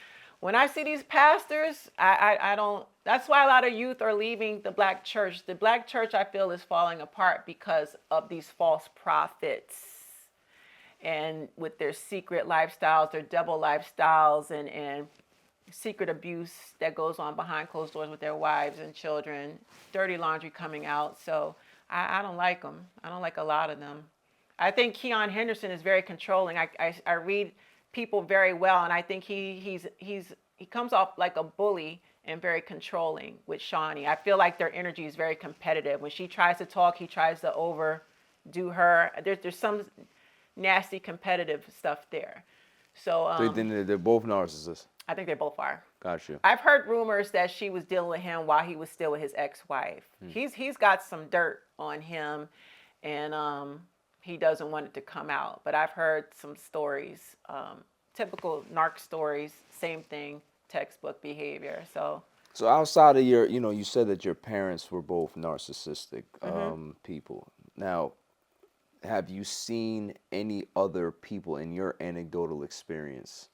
when I see these pastors, I don't, that's why a lot of youth are leaving the black church. The black church, I feel, is falling apart because of these false prophets. And with their secret lifestyles, their double lifestyles, and secret abuse that goes on behind closed doors with their wives and children, dirty laundry coming out. So I don't like them. I don't like a lot of them. I think Keon Henderson is very controlling. I read people very well, and I think he comes off like a bully and very controlling with Shawnie. I feel like their energy is very competitive. When she tries to talk, he tries to overdo her. There's some nasty competitive stuff there. So you think they're both narcissists? I think they both are. Gotcha. I've heard rumors that she was dealing with him while he was still with his ex-wife. He's got some dirt on him, and he doesn't want it to come out. But I've heard some stories, typical narc stories, same thing, textbook behavior. So outside of your, you said that your parents were both narcissistic people. Now, have you seen any other people in your anecdotal experience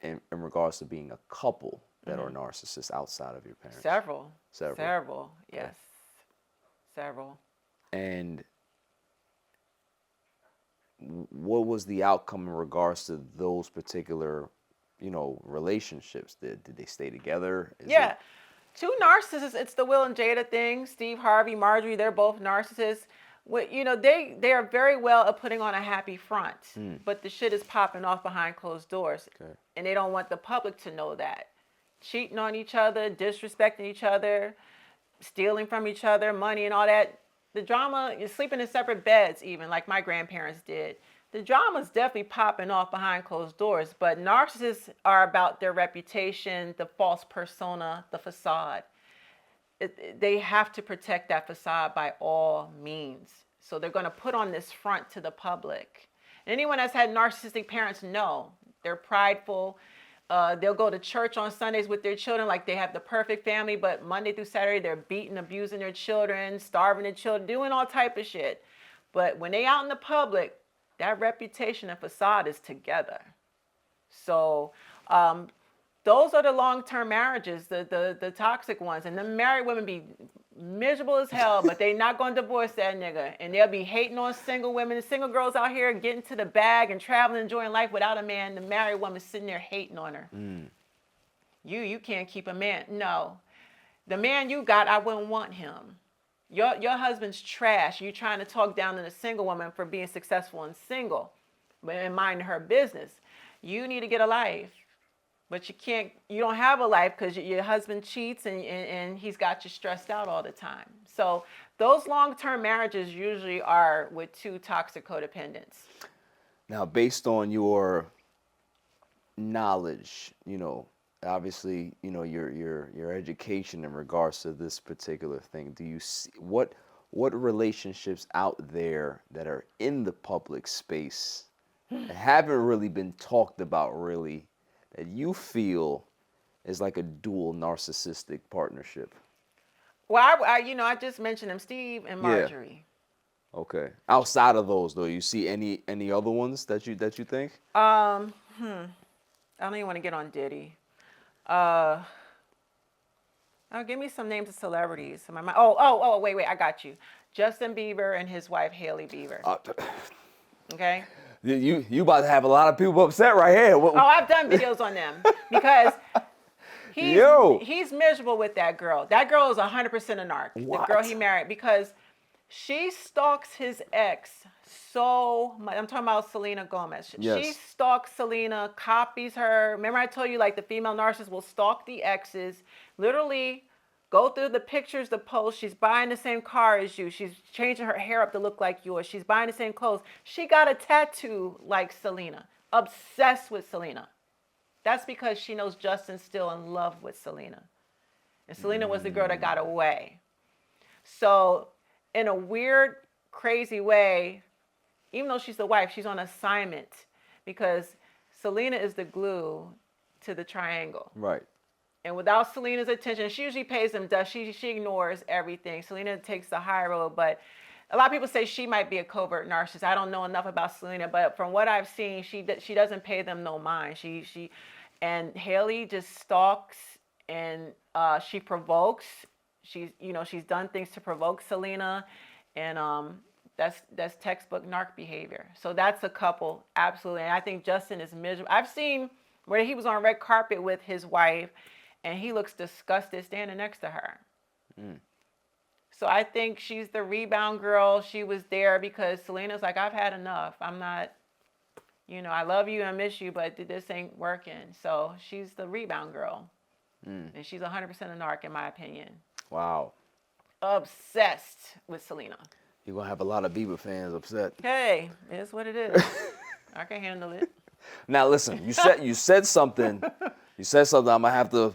in regards to being a couple that are narcissists outside of your parents? Several, yes. Okay. Several. And what was the outcome in regards to those particular, relationships? Did they stay together? Two narcissists. It's the Will and Jada thing. Steve Harvey, Marjorie, they're both narcissists. They are very well at putting on a happy front, but the shit is popping off behind closed doors. Okay. And they don't want the public to know that. Cheating on each other, disrespecting each other, stealing from each other, money and all that. The drama, you're sleeping in separate beds even, like my grandparents did. The drama's definitely popping off behind closed doors, but narcissists are about their reputation, the false persona, the facade. They have to protect that facade by all means. So they're going to put on this front to the public. Anyone that's had narcissistic parents know they're prideful. They'll go to church on Sundays with their children like they have the perfect family, but Monday through Saturday they're beating, abusing their children, starving their children, doing all type of shit. But when they out in the public, that reputation and facade is together. So those are the long-term marriages, the toxic ones. And the married women be miserable as hell, but they not gonna divorce that nigga. And they'll be hating on single women. The single girls out here getting to the bag and traveling, enjoying life without a man. The married woman sitting there hating on her. You can't keep a man. No. The man you got, I wouldn't want him. Your husband's trash. You trying to talk down to the single woman for being successful and single, but in minding her business. You need to get a life. But you don't have a life because your husband cheats and he's got you stressed out all the time. So those long-term marriages usually are with two toxic codependents. Now, based on your knowledge, obviously, your education in regards to this particular thing, do you see what relationships out there that are in the public space that haven't really been talked about really, that you feel is like a dual narcissistic partnership? Well, I just mentioned them, Steve and Marjorie. Yeah. Okay. Outside of those, though, you see any other ones that you think? I don't even want to get on Diddy. Give me some names of celebrities. Wait, I got you. Justin Bieber and his wife Hailey Bieber. Okay. You about to have a lot of people upset right here. I've done videos on them because he's miserable with that girl. That girl is 100% a narc. What? The girl he married, because she stalks his ex so much. I'm talking about Selena Gomez. Yes. She stalks Selena, copies her. Remember I told you, like, the female narcissist will stalk the exes, literally go through the pictures, the posts. She's buying the same car as you. She's changing her hair up to look like yours. She's buying the same clothes. She got a tattoo like Selena. Obsessed with Selena. That's because she knows Justin's still in love with Selena. And Selena was the girl that got away. So in a weird, crazy way, even though she's the wife, she's on assignment because Selena is the glue to the triangle. Right. And without Selena's attention, she usually pays them dust. She ignores everything. Selena takes the high road, but a lot of people say she might be a covert narcissist. I don't know enough about Selena, but from what I've seen, she doesn't pay them no mind. And Hailey just stalks and she provokes. She's done things to provoke Selena, and that's textbook narc behavior. So that's a couple, absolutely. And I think Justin is miserable. I've seen where he was on red carpet with his wife, and he looks disgusted standing next to her. So I think she's the rebound girl. She was there because Selena's like, I've had enough. I'm not, I love you, I miss you, but this ain't working. So she's the rebound girl. And she's 100% a narc, in my opinion. Wow. Obsessed with Selena. You're going to have a lot of Bieber fans upset. Hey, it's what it is. I can handle it. Now, listen, you said something. You said something I'm going to have to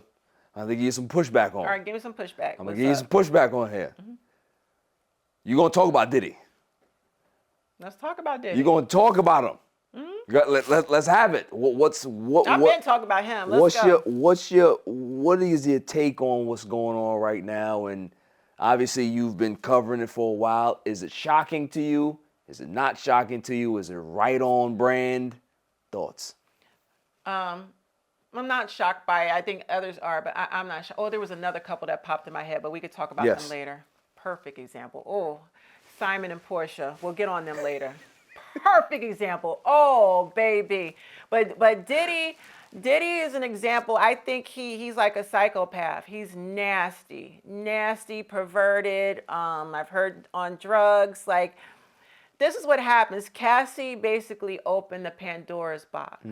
give you some pushback on. All right, give me some pushback. I'm going to give you some pushback on here. You're going to talk about Diddy. Let's talk about Diddy. You're going to talk about him. Let's have it. I've been talking about him. What is your take on what's going on right now? And obviously you've been covering it for a while. Is it shocking to you? Is it not shocking to you? Is it right on brand? Thoughts? I'm not shocked by it. I think others are, but I'm not shocked. Oh, there was another couple that popped in my head, but we could talk about them later. Perfect example. Oh, Simon and Portia. We'll get on them later. Perfect example. Oh, baby. But Diddy is an example. I think he's like a psychopath. He's nasty, perverted. I've heard on drugs. Like, this is what happens. Cassie basically opened the Pandora's box.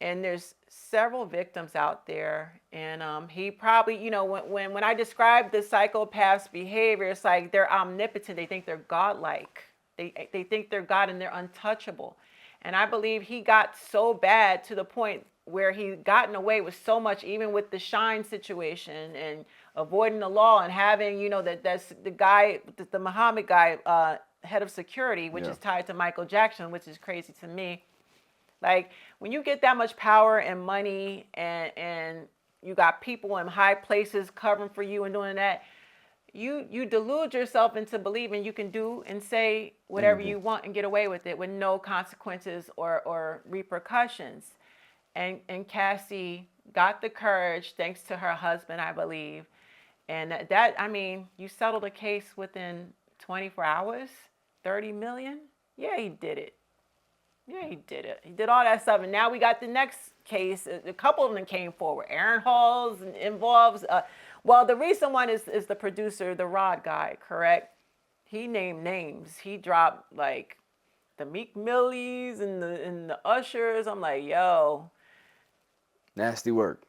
And there's several victims out there. And he probably, when I describe the psychopath's behavior, it's like they're omnipotent. They think they're godlike. They think they're God and they're untouchable. And I believe he got so bad to the point where he gotten away with so much, even with the Shine situation and avoiding the law and having, that's the guy, the Muhammad guy, head of security, which is tied to Michael Jackson, which is crazy to me. Like, when you get that much power and money and you got people in high places covering for you and doing that, you delude yourself into believing you can do and say whatever you want and get away with it with no consequences or repercussions. And Cassie got the courage, thanks to her husband, I believe, And that, I mean, you settled a case within 24 hours, 30 million. Yeah, he did it. Yeah, he did it. He did all that stuff. And now we got the next case. A couple of them came forward. Aaron Hall's involves, well, the recent one is the producer, the Rod guy, correct? He named names. He dropped like the Meek Millies and the Ushers. I'm like, yo. Nasty work.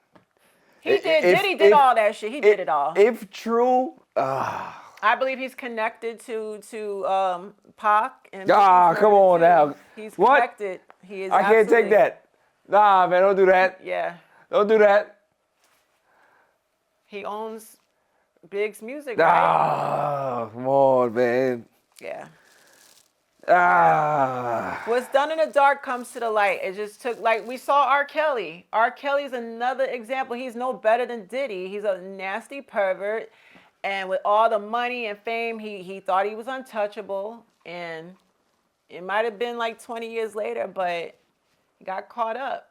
Diddy did all that shit. He did it all. If true, I believe he's connected to Pac. And come on now. He's What? connected. He is. I can't take that. Nah, man, don't do that. Yeah. Don't do that. He owns Big's music, right? Ah, come on, man. Yeah. Ah. What's done in the dark comes to the light. It just took, like, we saw R. Kelly. R. Kelly's another example. He's no better than Diddy. He's a nasty pervert. And with all the money and fame, he thought he was untouchable. And it might have been like 20 years later, but he got caught up.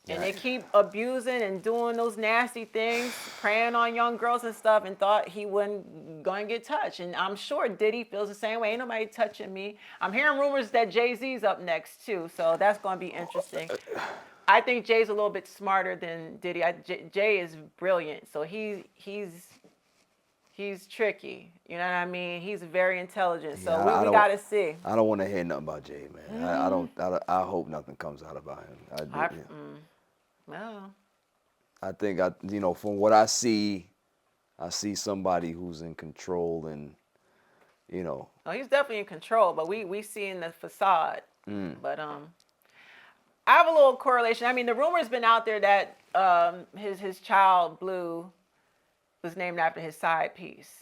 And they keep abusing and doing those nasty things, preying on young girls and stuff, and thought he wasn't going to get touched. And I'm sure Diddy feels the same way. Ain't nobody touching me. I'm hearing rumors that Jay-Z's up next, too. So that's going to be interesting. I think Jay's a little bit smarter than Diddy. Jay is brilliant. So he's tricky. You know what I mean? He's very intelligent. So we got to see. I don't want to hear nothing about Jay, man. I hope nothing comes out about him. Well, I think from what I see somebody who's in control and, Oh, he's definitely in control, but we see in the facade. But I have a little correlation. I mean, the rumor's been out there that his child Blue was named after his side piece.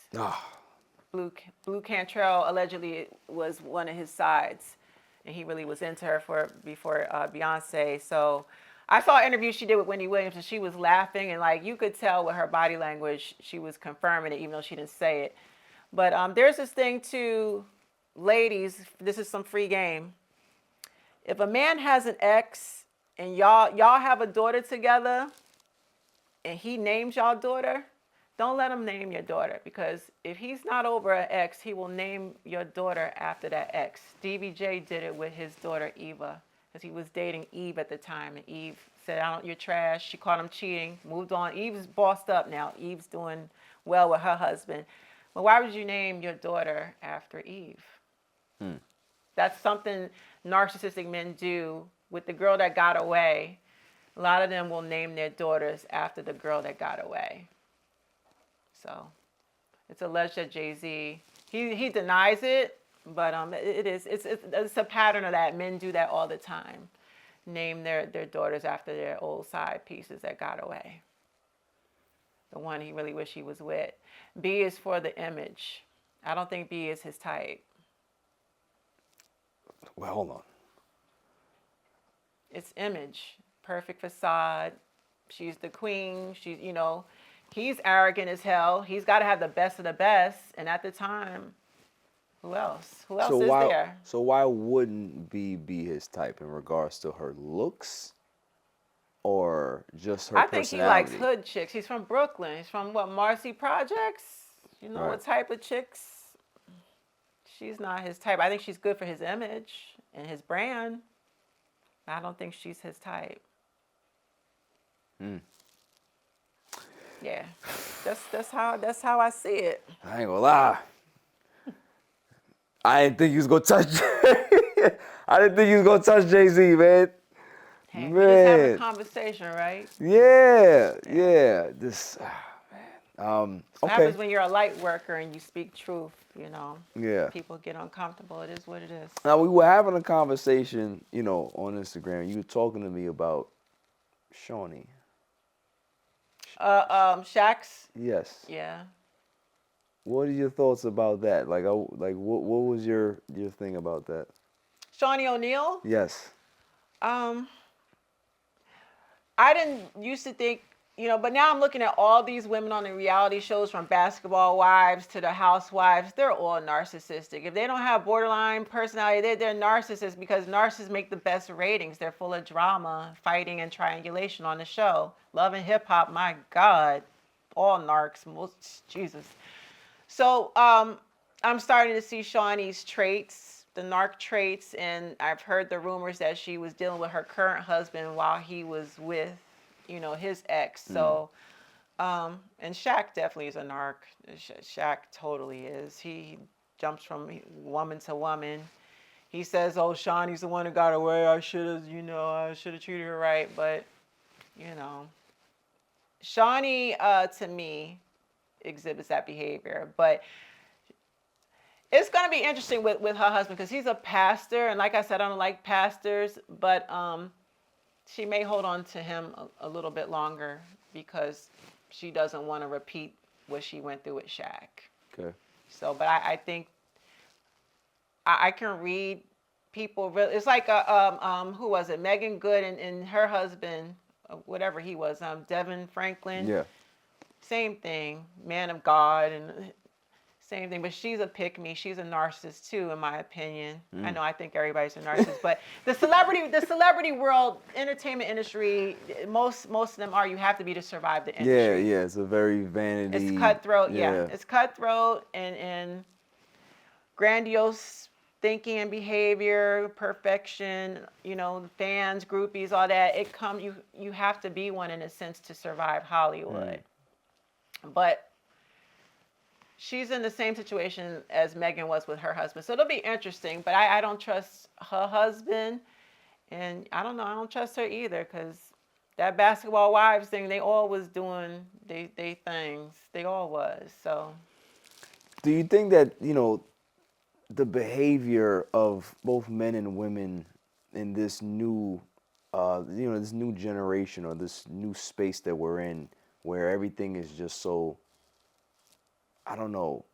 Blue Cantrell allegedly was one of his sides, and he really was into her before Beyonce. So I saw an interview she did with Wendy Williams, and she was laughing, and like you could tell with her body language, she was confirming it, even though she didn't say it. But there's this thing to ladies. This is some free game. If a man has an ex and y'all have a daughter together, and he names y'all daughter, don't let him name your daughter, because if he's not over an ex, he will name your daughter after that ex. Stevie J did it with his daughter Eva, because he was dating Eve at the time, and Eve said, "You're trash." She caught him cheating, moved on. Eve's bossed up now. Eve's doing well with her husband. But why would you name your daughter after Eve? That's something narcissistic men do with the girl that got away. A lot of them will name their daughters after the girl that got away. So it's alleged that Jay-Z, he denies it, but it's a pattern of that. Men do that all the time. Name their daughters after their old side pieces that got away. The one he really wish he was with. B is for the image. I don't think B is his type. Well, hold on. It's image. Perfect facade. She's the queen. She's, he's arrogant as hell. He's got to have the best of the best. And at the time, who else? Who else is there? So why wouldn't B be his type in regards to her looks or just her personality? I think he likes hood chicks. He's from Brooklyn. He's from, Marcy Projects? You know what type of chicks? She's not his type. I think she's good for his image and his brand. I don't think she's his type. Yeah, that's how I see it. I ain't gonna lie. I didn't think he was gonna touch. I didn't think he was gonna touch Jay-Z, man. Hey, we just having a conversation, right? Yeah. This, What okay. happens when you're a light worker and you speak truth, Yeah. People get uncomfortable. It is what it is. Now, we were having a conversation, on Instagram. You were talking to me about Shawnie. Shaq's? Yes. Yeah. What are your thoughts about that? What was your thing about that? Shawnie O'Neal? Yes. I didn't used to think, but now I'm looking at all these women on the reality shows, from Basketball Wives to the Housewives. They're all narcissistic. If they don't have borderline personality, they're narcissists, because narcissists make the best ratings. They're full of drama, fighting, and triangulation on the show. Love and Hip Hop, my God. all narcs, most, Jesus. So I'm starting to see Shawnie's traits, the narc traits, and I've heard the rumors that she was dealing with her current husband while he was with, you know, his ex. So, and Shaq definitely is a narc. Shaq totally is. He jumps from woman to woman. He says, "Oh, Shawnie's the one who got away. I should have, you know, I should have treated her right." But, you know, Shawnie, to me, exhibits that behavior. But it's going to be interesting with her husband because he's a pastor. And like I said, I don't like pastors. But she may hold on to him a little bit longer because she doesn't want to repeat what she went through with Shaq. Okay. So, but I think I can read people. Really, it's like who was it? Megan Good and her husband, whatever he was, Devin Franklin. Yeah. Same thing, man of God, and same thing. But she's a pick-me. She's a narcissist too, in my opinion. I know I think everybody's a narcissist, but the celebrity world, entertainment industry, most of them are. You have to be to survive the industry. Yeah. It's a very vanity. It's cutthroat. Yeah, it's cutthroat and grandiose thinking and behavior, perfection, you know, fans, groupies, all that. You have to be one in a sense to survive Hollywood. But she's in the same situation as Megan was with her husband. So it'll be interesting, but I don't trust her husband, and I don't know, I don't trust her either, because that Basketball Wives thing, they all was doing they things. They all was. So Do you think that, you know, the behavior of both men and women in this new, you know, this new generation or this new space that we're in, where everything is just so, I don't know,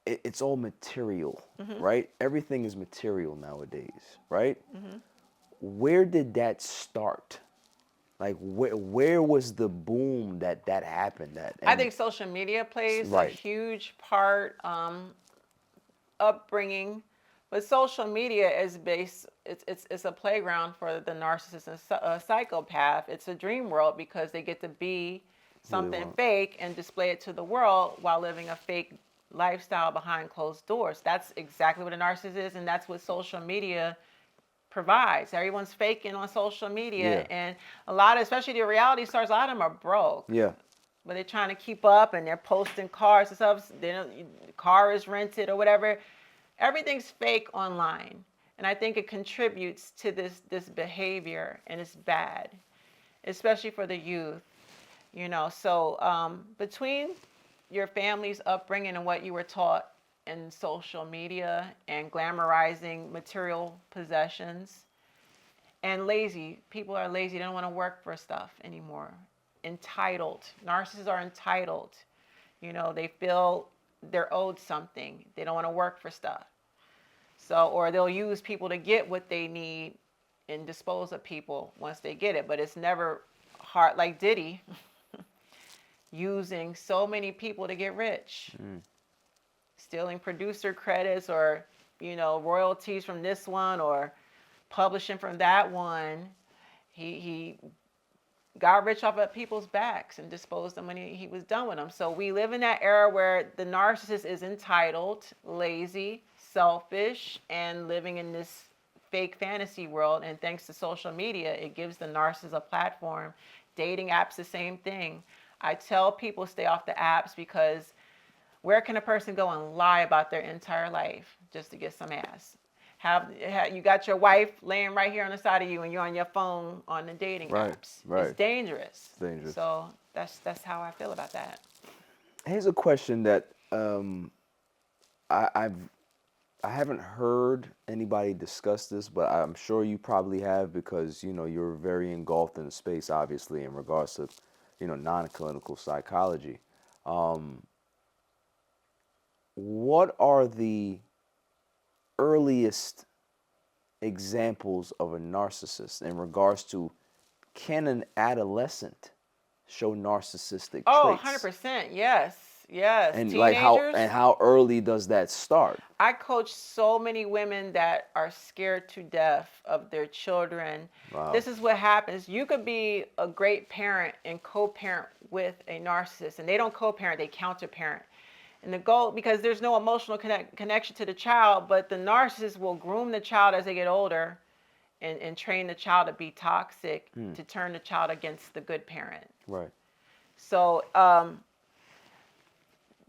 it's all material, right? Everything is material nowadays, right? Where did that start? Like, where was the boom that happened? I think social media plays a huge part. Upbringing, but social media is based. It's a playground for the narcissist and psychopath. It's a dream world because they get to be something fake and display it to the world while living a fake lifestyle behind closed doors. That's exactly what a narcissist is, and that's what social media provides. Everyone's faking on social media, and a lot of, especially the reality stars, a lot of them are broke. Yeah. But they're trying to keep up, and they're posting cars and stuff. They don't, the car is rented or whatever. Everything's fake online, and I think it contributes to this behavior, and it's bad, especially for the youth. You know, so between your family's upbringing and what you were taught in social media and glamorizing material possessions, and lazy, people are lazy. They don't want to work for stuff anymore. Entitled. Narcissists are entitled. You know, they feel they're owed something. They don't want to work for stuff. So, or they'll use people to get what they need and dispose of people once they get it. But it's never hard, like Diddy, using so many people to get rich. Stealing producer credits or, you know, royalties from this one or publishing from that one. He got rich off of people's backs and disposed them when he was done with them. So we live in that era where the narcissist is entitled, lazy, selfish, and living in this fake fantasy world. And thanks to social media, it gives the narcissist a platform. Dating apps, the same thing. I tell people stay off the apps because where can a person go and lie about their entire life just to get some ass? You got your wife laying right here on the side of you, and you're on your phone on the dating apps. It's dangerous. It's dangerous. So that's how I feel about that. Here's a question that I haven't heard anybody discuss this, but I'm sure you probably have because, you know, you're very engulfed in the space, obviously, in regards to, you know, non-clinical psychology. What are the earliest examples of a narcissist in regards to, can an adolescent show narcissistic traits? 100%, yes. yes. And Teenagers. how early does that start? I coach so many women that are scared to death of their children. Wow. This is what happens. You could be a great parent and co-parent with a narcissist, and they don't co-parent, they counter-parent. And the goal, because there's no emotional connection to the child, but the narcissist will groom the child as they get older and train the child to be toxic, to turn the child against the good parent. Right. So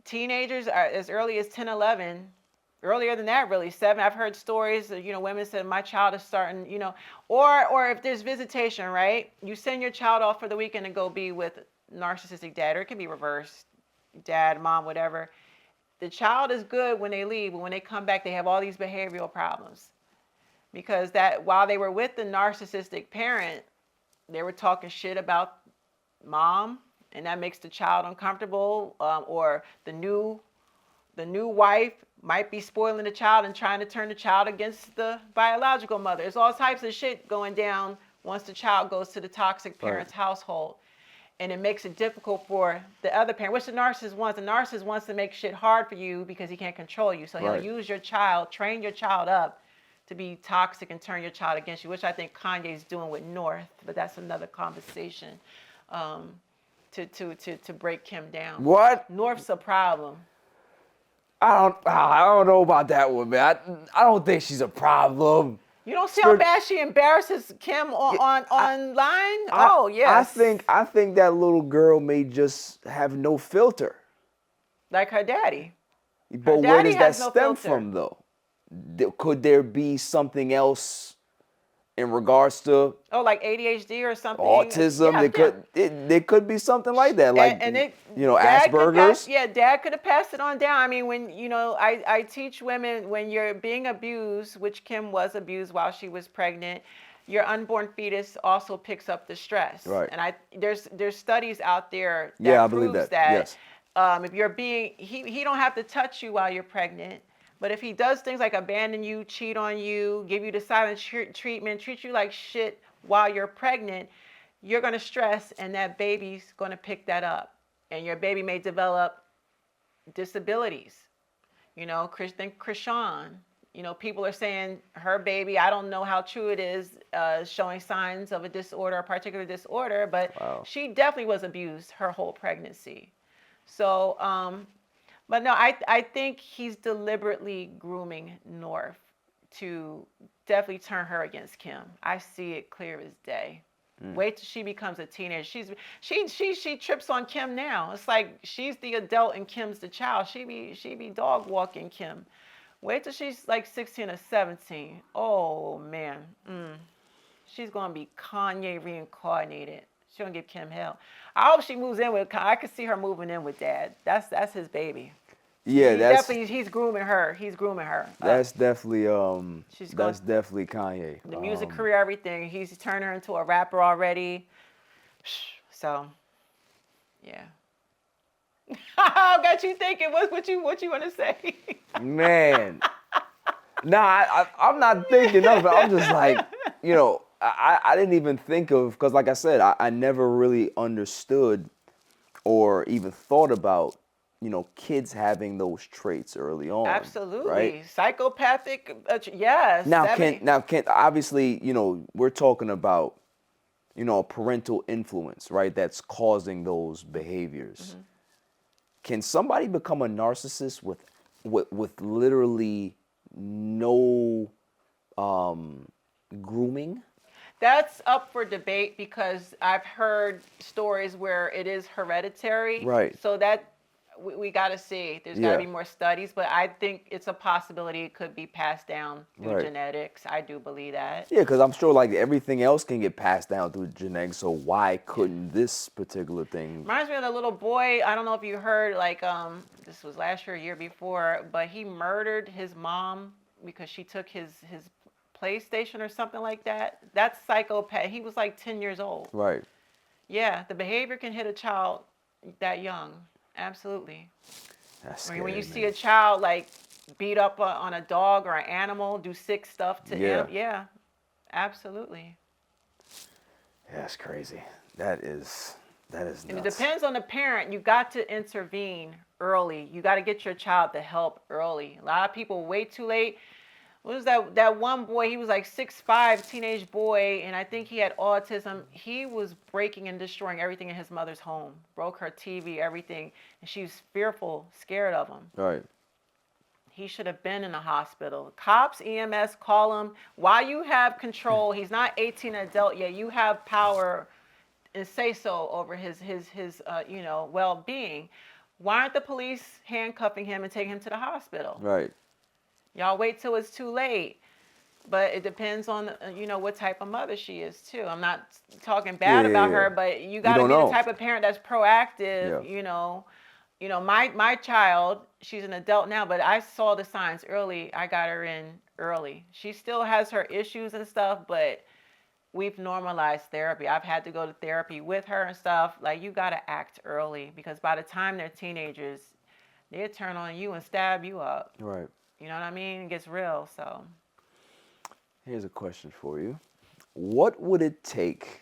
teenagers are as early as 10, 11, earlier than that, really, 7. I've heard stories of, women said, my child is starting, or if there's visitation, right? You send your child off for the weekend to go be with narcissistic dad, or it can be reversed, dad, mom, whatever. The child is good when they leave, but when they come back, they have all these behavioral problems. Because that while they were with the narcissistic parent, they were talking shit about mom, and that makes the child uncomfortable, or the new wife might be spoiling the child and trying to turn the child against the biological mother. There's all types of shit going down once the child goes to the toxic parent's household. And it makes it difficult for the other parent, which the narcissist wants. The narcissist wants to make shit hard for you because he can't control you. So he'll use your child, train your child up to be toxic and turn your child against you, which I think Kanye's doing with North, but that's another conversation, to break Kim down. What? North's a problem. I don't know about that one, man. I don't think she's a problem. You don't see how bad she embarrasses Kim online? Oh, yes. I think that little girl may just have no filter. Like her daddy. But where does that stem from, though? Could there be something else in regards to like ADHD or something? Autism? There could be something like that, like Asperger's. Dad could have passed it on down. I mean, when I teach women, when you're being abused, which Kim was abused while she was pregnant, your unborn fetus also picks up the stress. Right. And there's studies out there that I believe proves that. that. Yes. If you're being, he don't have to touch you while you're pregnant. But if he does things like abandon you, cheat on you, give you the silent treatment, treat you like shit while you're pregnant, you're going to stress, and that baby's going to pick that up. And your baby may develop disabilities. Krishan, people are saying her baby, I don't know how true it is, showing signs of a disorder, a particular disorder, but she definitely was abused her whole pregnancy. So, but no, I think he's deliberately grooming North to definitely turn her against Kim. I see it clear as day. Wait till she becomes a teenager. She trips on Kim now. It's like she's the adult and Kim's the child. She be dog walking Kim. Wait till she's like 16 or 17. Oh man, she's gonna be Kanye reincarnated. She's gonna give Kim hell. I hope she moves in with. I could see her moving in with Dad. That's his baby. Yeah, he's grooming her. He's grooming her. That's definitely that's definitely Kanye. The music career, everything. He's turned her into a rapper already. So, yeah. I got you thinking. What you want to say? Man, I'm not thinking of it. I'm just like, I didn't even think of, because like I said, I never really understood or even thought about, kids having those traits early on. Absolutely. Right? Psychopathic, yes. Now, can obviously, we're talking about, a parental influence, right? That's causing those behaviors. Mm-hmm. Can somebody become a narcissist with literally no grooming? That's up for debate, because I've heard stories where it is hereditary. Right. So that we got to see. There's got to be more studies, but I think it's a possibility it could be passed down through genetics. I do believe that. Yeah, because I'm sure like everything else can get passed down through genetics, so why couldn't this particular thing? Reminds me of the little boy, I don't know if you heard, like, this was last year, year before, but he murdered his mom because she took his PlayStation or something like that. That's psychopath. He was like 10 years old. Right. Yeah, the behavior can hit a child that young. Absolutely. That's scary, when you see a child like beat up on a dog or an animal, do sick stuff to him. Yeah, absolutely. Yeah, that's crazy. That is nuts. And it depends on the parent. You got to intervene early. You got to get your child the help early. A lot of people wait too late. What was that one boy? He was like 6'5", teenage boy, and I think he had autism. He was breaking and destroying everything in his mother's home. Broke her TV, everything, and she was fearful, scared of him. Right. He should have been in the hospital. Cops, EMS, call him. While you have control, he's not 18 adult yet. You have power and say so over his you know, well-being. Why aren't the police handcuffing him and taking him to the hospital? Right. Y'all wait till it's too late. But it depends on, you know, what type of mother she is, too. I'm not talking bad about her, but you got to be the type of parent that's proactive, you know. You know, my child, she's an adult now, but I saw the signs early. I got her in early. She still has her issues and stuff, but we've normalized therapy. I've had to go to therapy with her and stuff. Like, you got to act early, because by the time they're teenagers, they'll turn on you and stab you up. Right. You know what I mean? It gets real, so. Here's a question for you. What would it take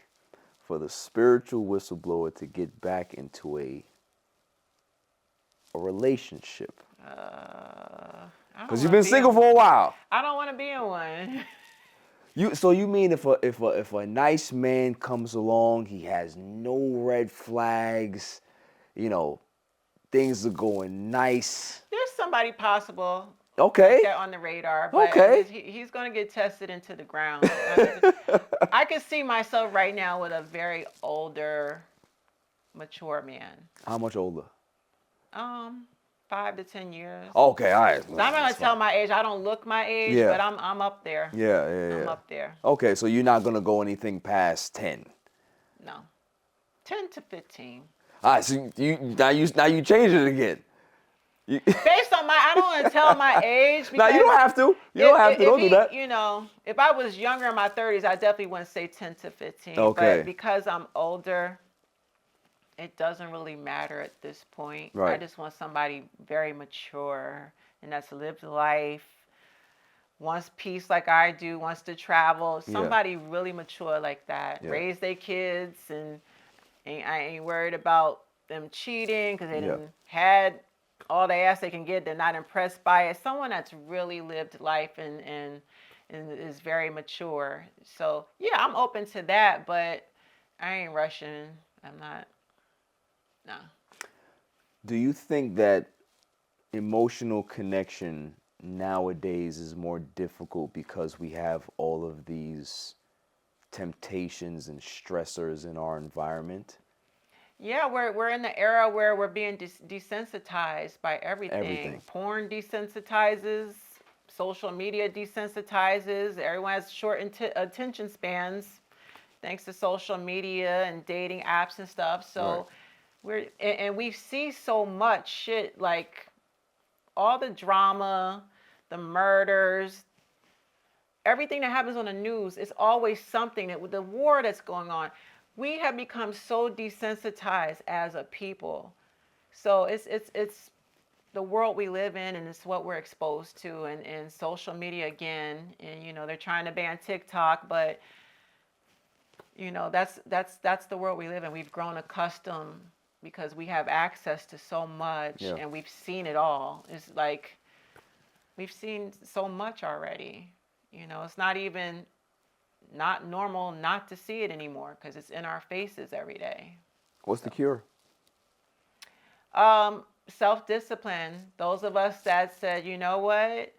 for the spiritual whistleblower to get back into a relationship? Because you've been single for a while. I don't want to be in one. So you mean if a nice man comes along, he has no red flags, you know, things are going nice. There's somebody possible. Okay. That on the radar, but he's going to get tested into the ground. I can see myself right now with a very older, mature man. How much older? 5 to 10 years. Okay, all right. So I'm not going to tell my age. I don't look my age, but I'm up there. Yeah. I'm up there. Okay, so you're not going to go anything past 10? No. 10 to 15. All right, so now you change it again. Based on I don't want to tell my age. No, you don't have to. You don't have to. Don't do that. You know, if I was younger in my 30s, I definitely wouldn't say 10 to 15. Okay. But because I'm older, it doesn't really matter at this point. Right. I just want somebody very mature and that's lived life, wants peace like I do, wants to travel. Somebody really mature like that. Raise their kids, and I ain't worried about them cheating because they didn't had all the ass they can get. They're not impressed by it. Someone that's really lived life and is very mature. So yeah, I'm open to that, but I ain't rushing. I'm not. No. Do you think that emotional connection nowadays is more difficult because we have all of these temptations and stressors in our environment? Yeah, we're in the era where we're being desensitized by everything. Porn desensitizes, social media desensitizes. Everyone has short attention spans thanks to social media and dating apps and stuff. So we see so much shit, like all the drama, the murders, everything that happens on the news. It's always something that with the war that's going on. We have become so desensitized as a people. So it's the world we live in, and it's what we're exposed to, and social media again. And you know, they're trying to ban TikTok, but you know, that's the world we live in. We've grown accustomed because we have access to so much, and we've seen it all. It's like we've seen so much already. You know, it's not even not normal not to see it anymore because it's in our faces every day. What's the cure? Self-discipline. Those of us that said, you know what,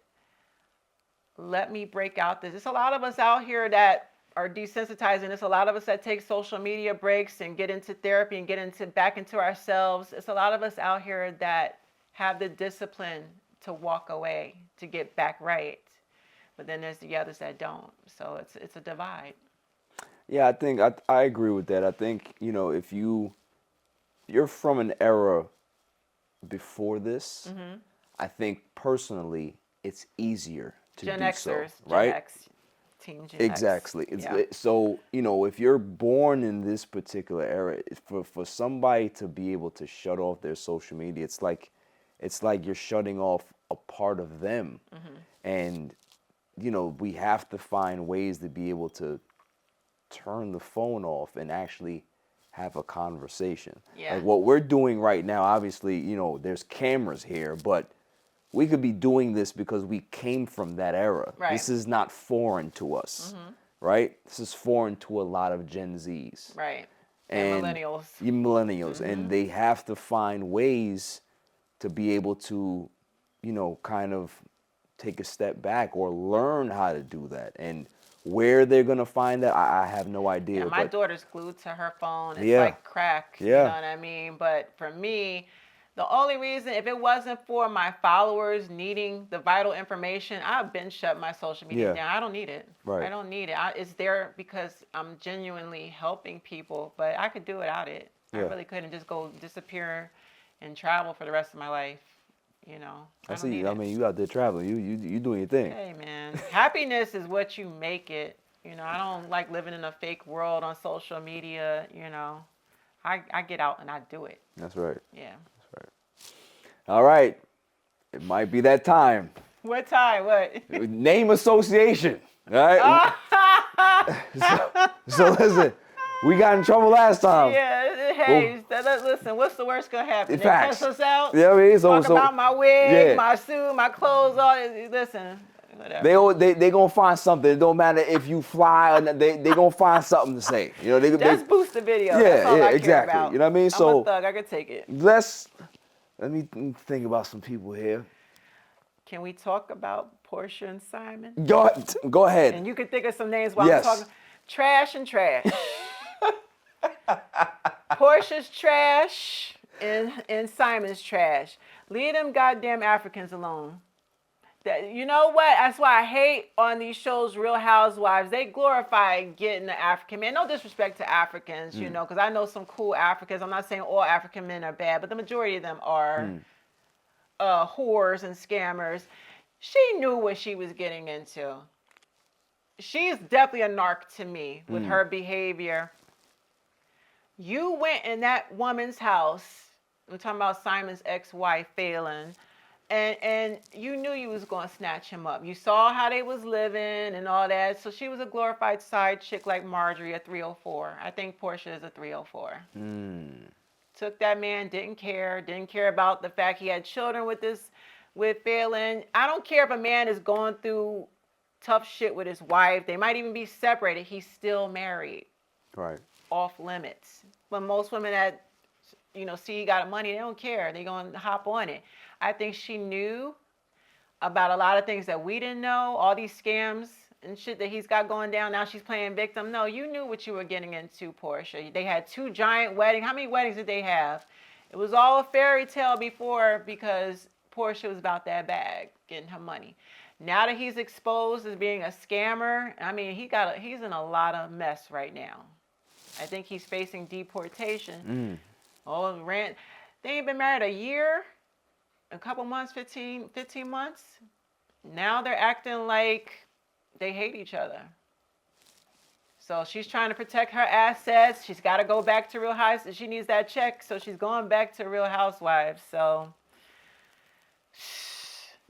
let me break out this. There's a lot of us out here that are desensitizing. There's a lot of us that take social media breaks and get into therapy and get back into ourselves. It's a lot of us out here that have the discipline to walk away, to get back right. But then there's the others that don't. So it's a divide. Yeah, I think I agree with that. I think, you know, if you're from an era before this, I think personally it's easier to Gen do Xers, so, right? Gen X, Team Gen Exactly. X. So, you know, if you're born in this particular era, for somebody to be able to shut off their social media, it's like you're shutting off a part of them. And you know, we have to find ways to be able to turn the phone off and actually have a conversation. Yeah. Like what we're doing right now, obviously, you know, there's cameras here, but we could be doing this because we came from that era. Right. This is not foreign to us, right? This is foreign to a lot of Gen Zs. Right. And millennials. Millennials. And they have to find ways to be able to, you know, kind of take a step back or learn how to do that. And where they're going to find that, I have no idea. Yeah, my daughter's glued to her phone. It's Yeah. like crack. Yeah. You know what I mean? But for me, the only reason, if it wasn't for my followers needing the vital information, I've been shut my social media down. I don't need it. Right. I don't need it. It's there because I'm genuinely helping people, but I could do without it. I really couldn't just go disappear and travel for the rest of my life. You know, I see. I mean, you out there traveling. You doing your thing. Hey, man. Happiness is what you make it. You know, I don't like living in a fake world on social media. You know, I get out and I do it. That's right. Yeah. That's right. All right. It might be that time. What time? What? Name association. All right. So listen, we got in trouble last time. Yeah. Hey, listen. What's the worst gonna happen? They Facts. cuss us out. Yeah, I mean, Talk about my wig, yeah. my suit, my clothes. All listen. Whatever. They gonna find something. It don't matter if you fly or not, they gonna find something to say. You know, Just boost the video. Yeah, That's all I care exactly. about. You know what I mean? I'm So a thug. I could take it. Let me think about some people here. Can we talk about Porsha and Simon? Go ahead. And you can think of some names while I'm talking. Trash and trash. Porsha's trash and Simon's trash. Leave them goddamn Africans alone. You know what? That's why I hate on these shows, Real Housewives. They glorify getting the African man. No disrespect to Africans, you know, because I know some cool Africans. I'm not saying all African men are bad, but the majority of them are whores and scammers. She knew what she was getting into. She's definitely a narc to me with her behavior. You went in that woman's house. I'm talking about Simon's ex-wife, Phelan. And you knew you was going to snatch him up. You saw how they was living and all that. So she was a glorified side chick like Marjorie, a 304. I think Porsha is a 304. Took that man, didn't care about the fact he had children with Phelan. I don't care if a man is going through tough shit with his wife. They might even be separated. He's still married. Right. Off limits. But most women that, you know, see he got money, they don't care. They're going to hop on it. I think she knew about a lot of things that we didn't know, all these scams and shit that he's got going down. Now she's playing victim. No, you knew what you were getting into, Porsha. They had 2 giant weddings. How many weddings did they have? It was all a fairy tale before because Porsha was about that bag, getting her money. Now that he's exposed as being a scammer, I mean, he's in a lot of mess right now. I think he's facing deportation. Oh, Rand, they ain't been married a year. A couple months, 15 months. Now they're acting like they hate each other. So she's trying to protect her assets. She's got to go back to Real Housewives. She needs that check, so she's going back to Real Housewives. So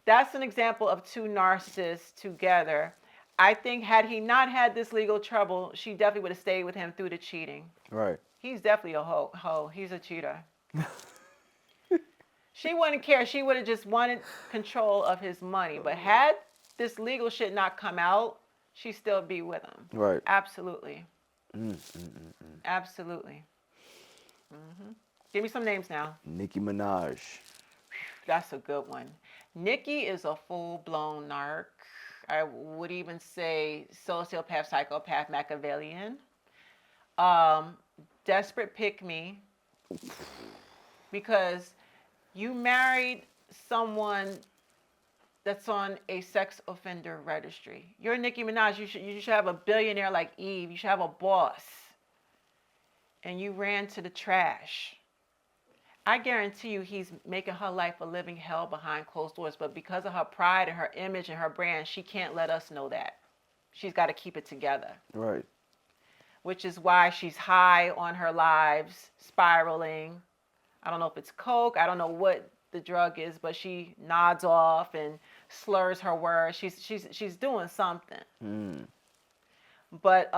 that's an example of 2 narcissists together. I think had he not had this legal trouble, she definitely would have stayed with him through the cheating. Right. He's definitely a hoe. He's a cheater. She wouldn't care. She would have just wanted control of his money. But had this legal shit not come out, she'd still be with him. Right. Absolutely. Absolutely. Give me some names now. Nicki Minaj. That's a good one. Nicki is a full-blown narc. I would even say sociopath, psychopath, Machiavellian. Desperate pick-me. Because you married someone that's on a sex offender registry. You're Nicki Minaj. You should have a billionaire like Eve. You should have a boss. And you ran to the trash. I guarantee you he's making her life a living hell behind closed doors. But because of her pride and her image and her brand, she can't let us know that. She's got to keep it together. Right. Which is why she's high on her lives, spiraling. I don't know if it's coke. I don't know what the drug is, but she nods off and slurs her words. She's doing something. But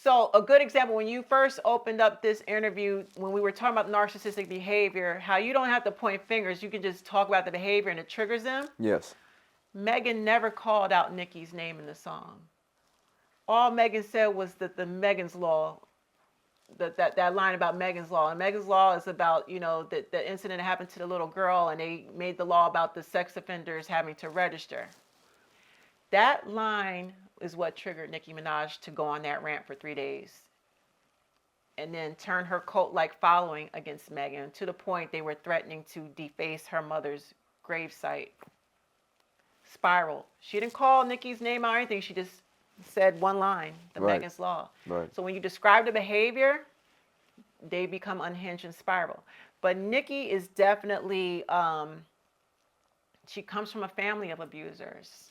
So a good example, when you first opened up this interview, when we were talking about narcissistic behavior, how you don't have to point fingers, you can just talk about the behavior and it triggers them. Yes. Megan never called out Nicki's name in the song. All Megan said was that the Megan's Law, that line about Megan's Law. And Megan's Law is about, you know, the incident that happened to the little girl, and they made the law about the sex offenders having to register. That line is what triggered Nicki Minaj to go on that rant for 3 days and then turn her cult-like following against Megan to the point they were threatening to deface her mother's gravesite. Spiral. She didn't call Nicki's name or anything. She just said one line, the Megan's Law. Right. So when you describe the behavior, they become unhinged and spiral. But Nicki is definitely, she comes from a family of abusers.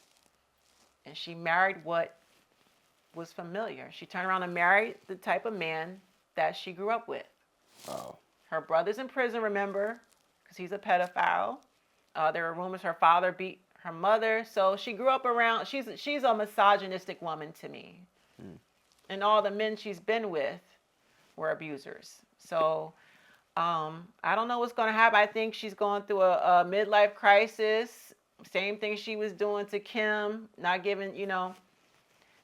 And she married what was familiar. She turned around and married the type of man that she grew up with. Wow. Her brother's in prison, remember, because he's a pedophile. There were rumors her father beat her mother. So she grew up around, she's a misogynistic woman to me. And all the men she's been with were abusers. So I don't know what's going to happen. I think she's going through a midlife crisis. Same thing she was doing to Kim, not giving, you know.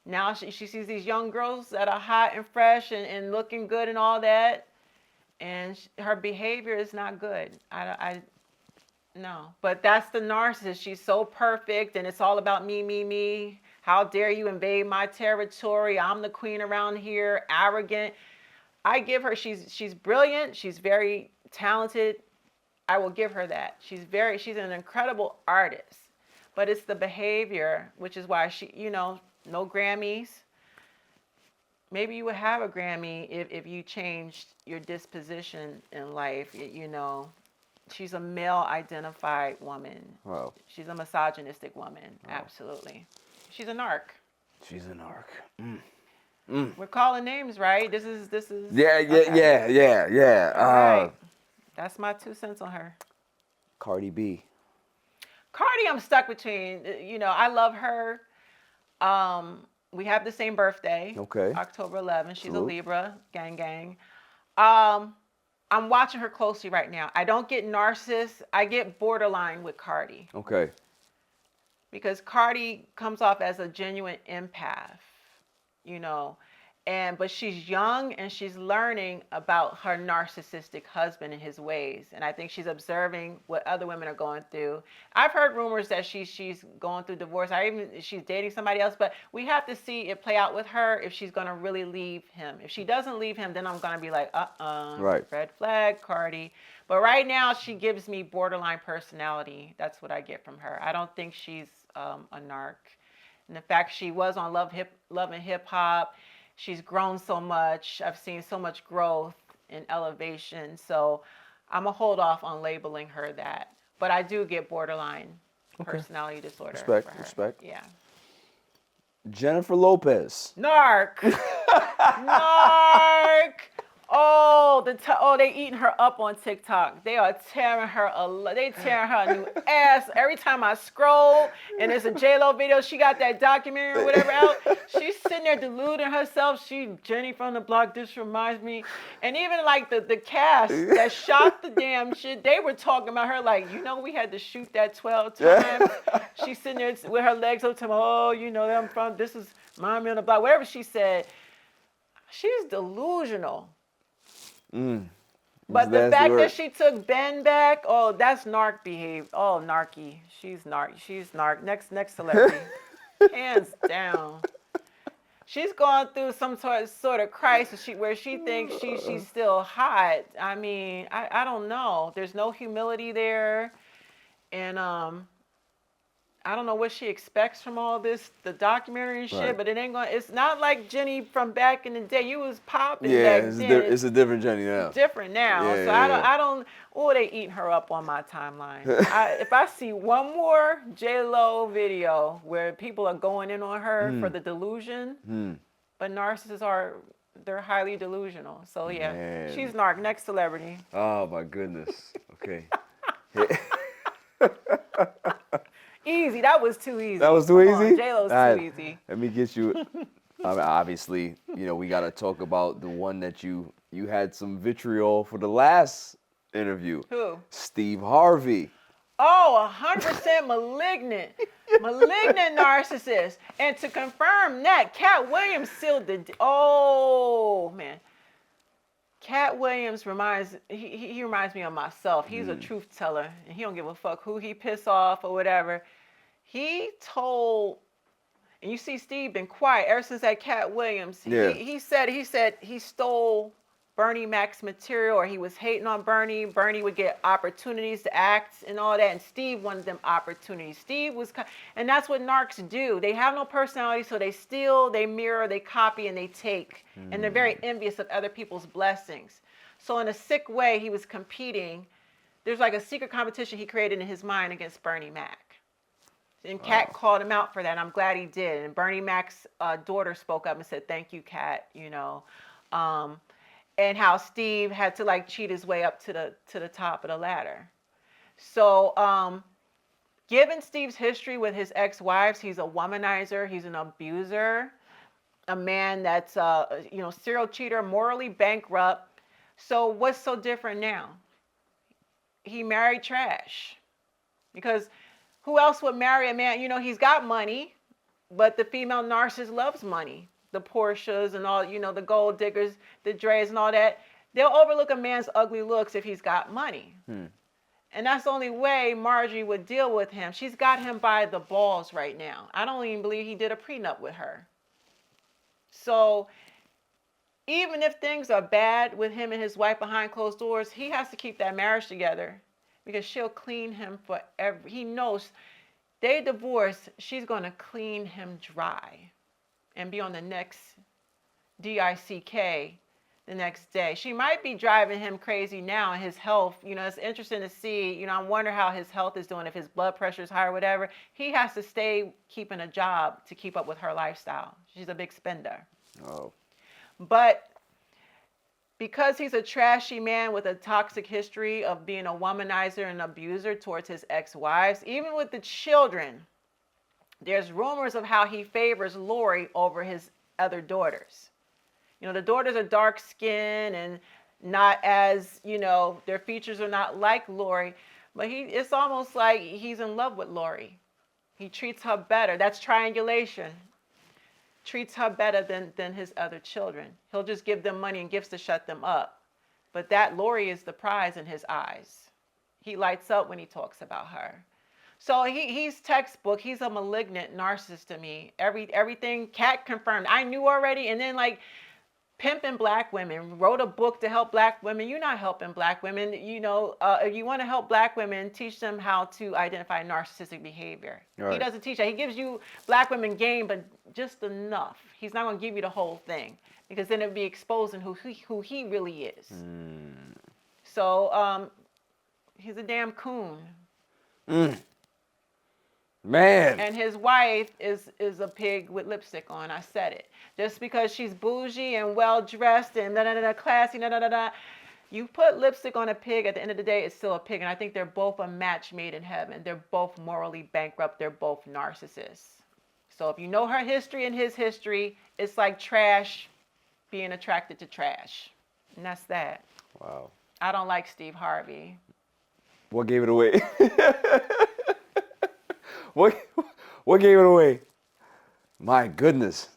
Now she sees these young girls that are hot and fresh and looking good and all that. And her behavior is not good. No. But that's the narcissist. She's so perfect and it's all about me, me, me. How dare you invade my territory? I'm the queen around here. Arrogant. I give her, she's brilliant. She's very talented. I will give her that. She's an incredible artist, but it's the behavior, which is why she, you know, no Grammys. Maybe you would have a Grammy if you changed your disposition in life. You know, she's a male identified woman. Wow. She's a misogynistic woman. Wow. Absolutely. She's a narc. She's a narc. We're calling names, right? This is. Yeah. Right. That's my 2 cents on her. Cardi B. Cardi, I'm stuck between. You know, I love her. We have the same birthday. Okay. October 11th. She's Salute. a Libra. Gang, gang. I'm watching her closely right now. I don't get narcissist. I get borderline with Cardi. Okay. Because Cardi comes off as a genuine empath, you know. But she's young and she's learning about her narcissistic husband and his ways. And I think she's observing what other women are going through. I've heard rumors that she's going through divorce. She's dating somebody else. But we have to see it play out with her if she's going to really leave him. If she doesn't leave him, then I'm going to be like, right. Red flag, Cardi. But right now, she gives me borderline personality. That's what I get from her. I don't think she's a narc. And the fact she was on Love and Hip Hop. She's grown so much. I've seen so much growth and elevation. So I'm going to hold off on labeling her that. But I do get borderline personality disorder. Respect. Yeah. Jennifer Lopez. Narc. Narc. Oh, they eating her up on TikTok. They are tearing her a new ass. Every time I scroll and there's a J-Lo video, she got that documentary or whatever out. She's sitting there deluding herself. She Jenny from the block, this reminds me. And even like the cast that shot the damn shit, they were talking about her like, you know, we had to shoot that 12 times. She's sitting there with her legs up to me. Oh, you know, this is mommy on the block. Whatever she said. She's delusional. But the fact that she took Ben back, oh, that's narc behavior. Oh, narky. She's narc. Next celebrity. Hands down. She's gone through some sort of crisis where she thinks she's still hot. I mean, I don't know. There's no humility there. And I don't know what she expects from all this, the documentary and shit, right. But it's not like Jenny from back in the day. You was popping back then. It's a different Jenny now. It's different now. I don't, they eating her up on my timeline. If I see one more J-Lo video where people are going in on her for the delusion, but narcissists they're highly delusional. So yeah, Man. She's narc. Next celebrity. Oh my goodness. Okay. Easy. That was too easy. That was too easy? J-Lo's too easy. Let me get you. I mean, obviously, you know, we got to talk about the one that you had some vitriol for the last interview. Who? Steve Harvey. Oh, 100% malignant. Malignant narcissist. And to confirm that, Cat Williams sealed the... Oh, man. Cat Williams reminds me of myself. He's a truth teller, and he don't give a fuck who he piss off or whatever. He told, and you see Steve been quiet ever since that Cat Williams. Yeah. He said he stole Bernie Mac's material, or he was hating on Bernie. Bernie would get opportunities to act and all that, and Steve wanted them opportunities. Steve was, and that's what narcs do. They have no personality, so they steal, they mirror, they copy, and they take. And they're very envious of other people's blessings. So in a sick way, he was competing. There's like a secret competition he created in his mind against Bernie Mac. And Cat called him out for that, and I'm glad he did. And Bernie Mac's daughter spoke up and said, "Thank you, Cat," you know. And how Steve had to like cheat his way up to the top of the ladder. So given Steve's history with his ex-wives, he's a womanizer, he's an abuser, a man that's you know, serial cheater, morally bankrupt. So what's so different now? He married trash. Because who else would marry a man? You know, he's got money, but the female narcissist loves money. The Porshas and all, you know, the gold diggers, the DRAYAs and all that. They'll overlook a man's ugly looks if he's got money. And that's the only way Marjorie would deal with him. She's got him by the balls right now. I don't even believe he did a prenup with her. So even if things are bad with him and his wife behind closed doors, he has to keep that marriage together, because she'll clean him forever. He knows they divorce, she's going to clean him dry and be on the next DICK the next day. She might be driving him crazy now, and his health, you know, it's interesting to see, you know, I wonder how his health is doing, if his blood pressure is high or whatever. He has to stay keeping a job to keep up with her lifestyle. She's a big spender. Oh. But because he's a trashy man with a toxic history of being a womanizer and abuser towards his ex-wives, even with the children, there's rumors of how he favors Lori over his other daughters. You know, the daughters are dark skinned and not as, you know, their features are not like Lori, but it's almost like he's in love with Lori. He treats her better. That's triangulation. Treats her better than his other children. He'll just give them money and gifts to shut them up. But that Lori is the prize in his eyes. He lights up when he talks about her. So he's textbook. He's a malignant narcissist to me. Everything Cat confirmed. I knew already. And then like pimping black women, wrote a book to help black women. You're not helping black women. You know, if you want to help black women, teach them how to identify narcissistic behavior. Right. He doesn't teach that. He gives you black women game, but just enough. He's not going to give you the whole thing, because then it would be exposing who he really is. So he's a damn coon. Man. And his wife is a pig with lipstick on. I said it. Just because she's bougie and well dressed and classy, you put lipstick on a pig, at the end of the day, it's still a pig. And I think they're both a match made in heaven. They're both morally bankrupt. They're both narcissists. So if you know her history and his history, it's like trash being attracted to trash. And that's that. Wow. I don't like Steve Harvey. What gave it away? What gave it away? My goodness.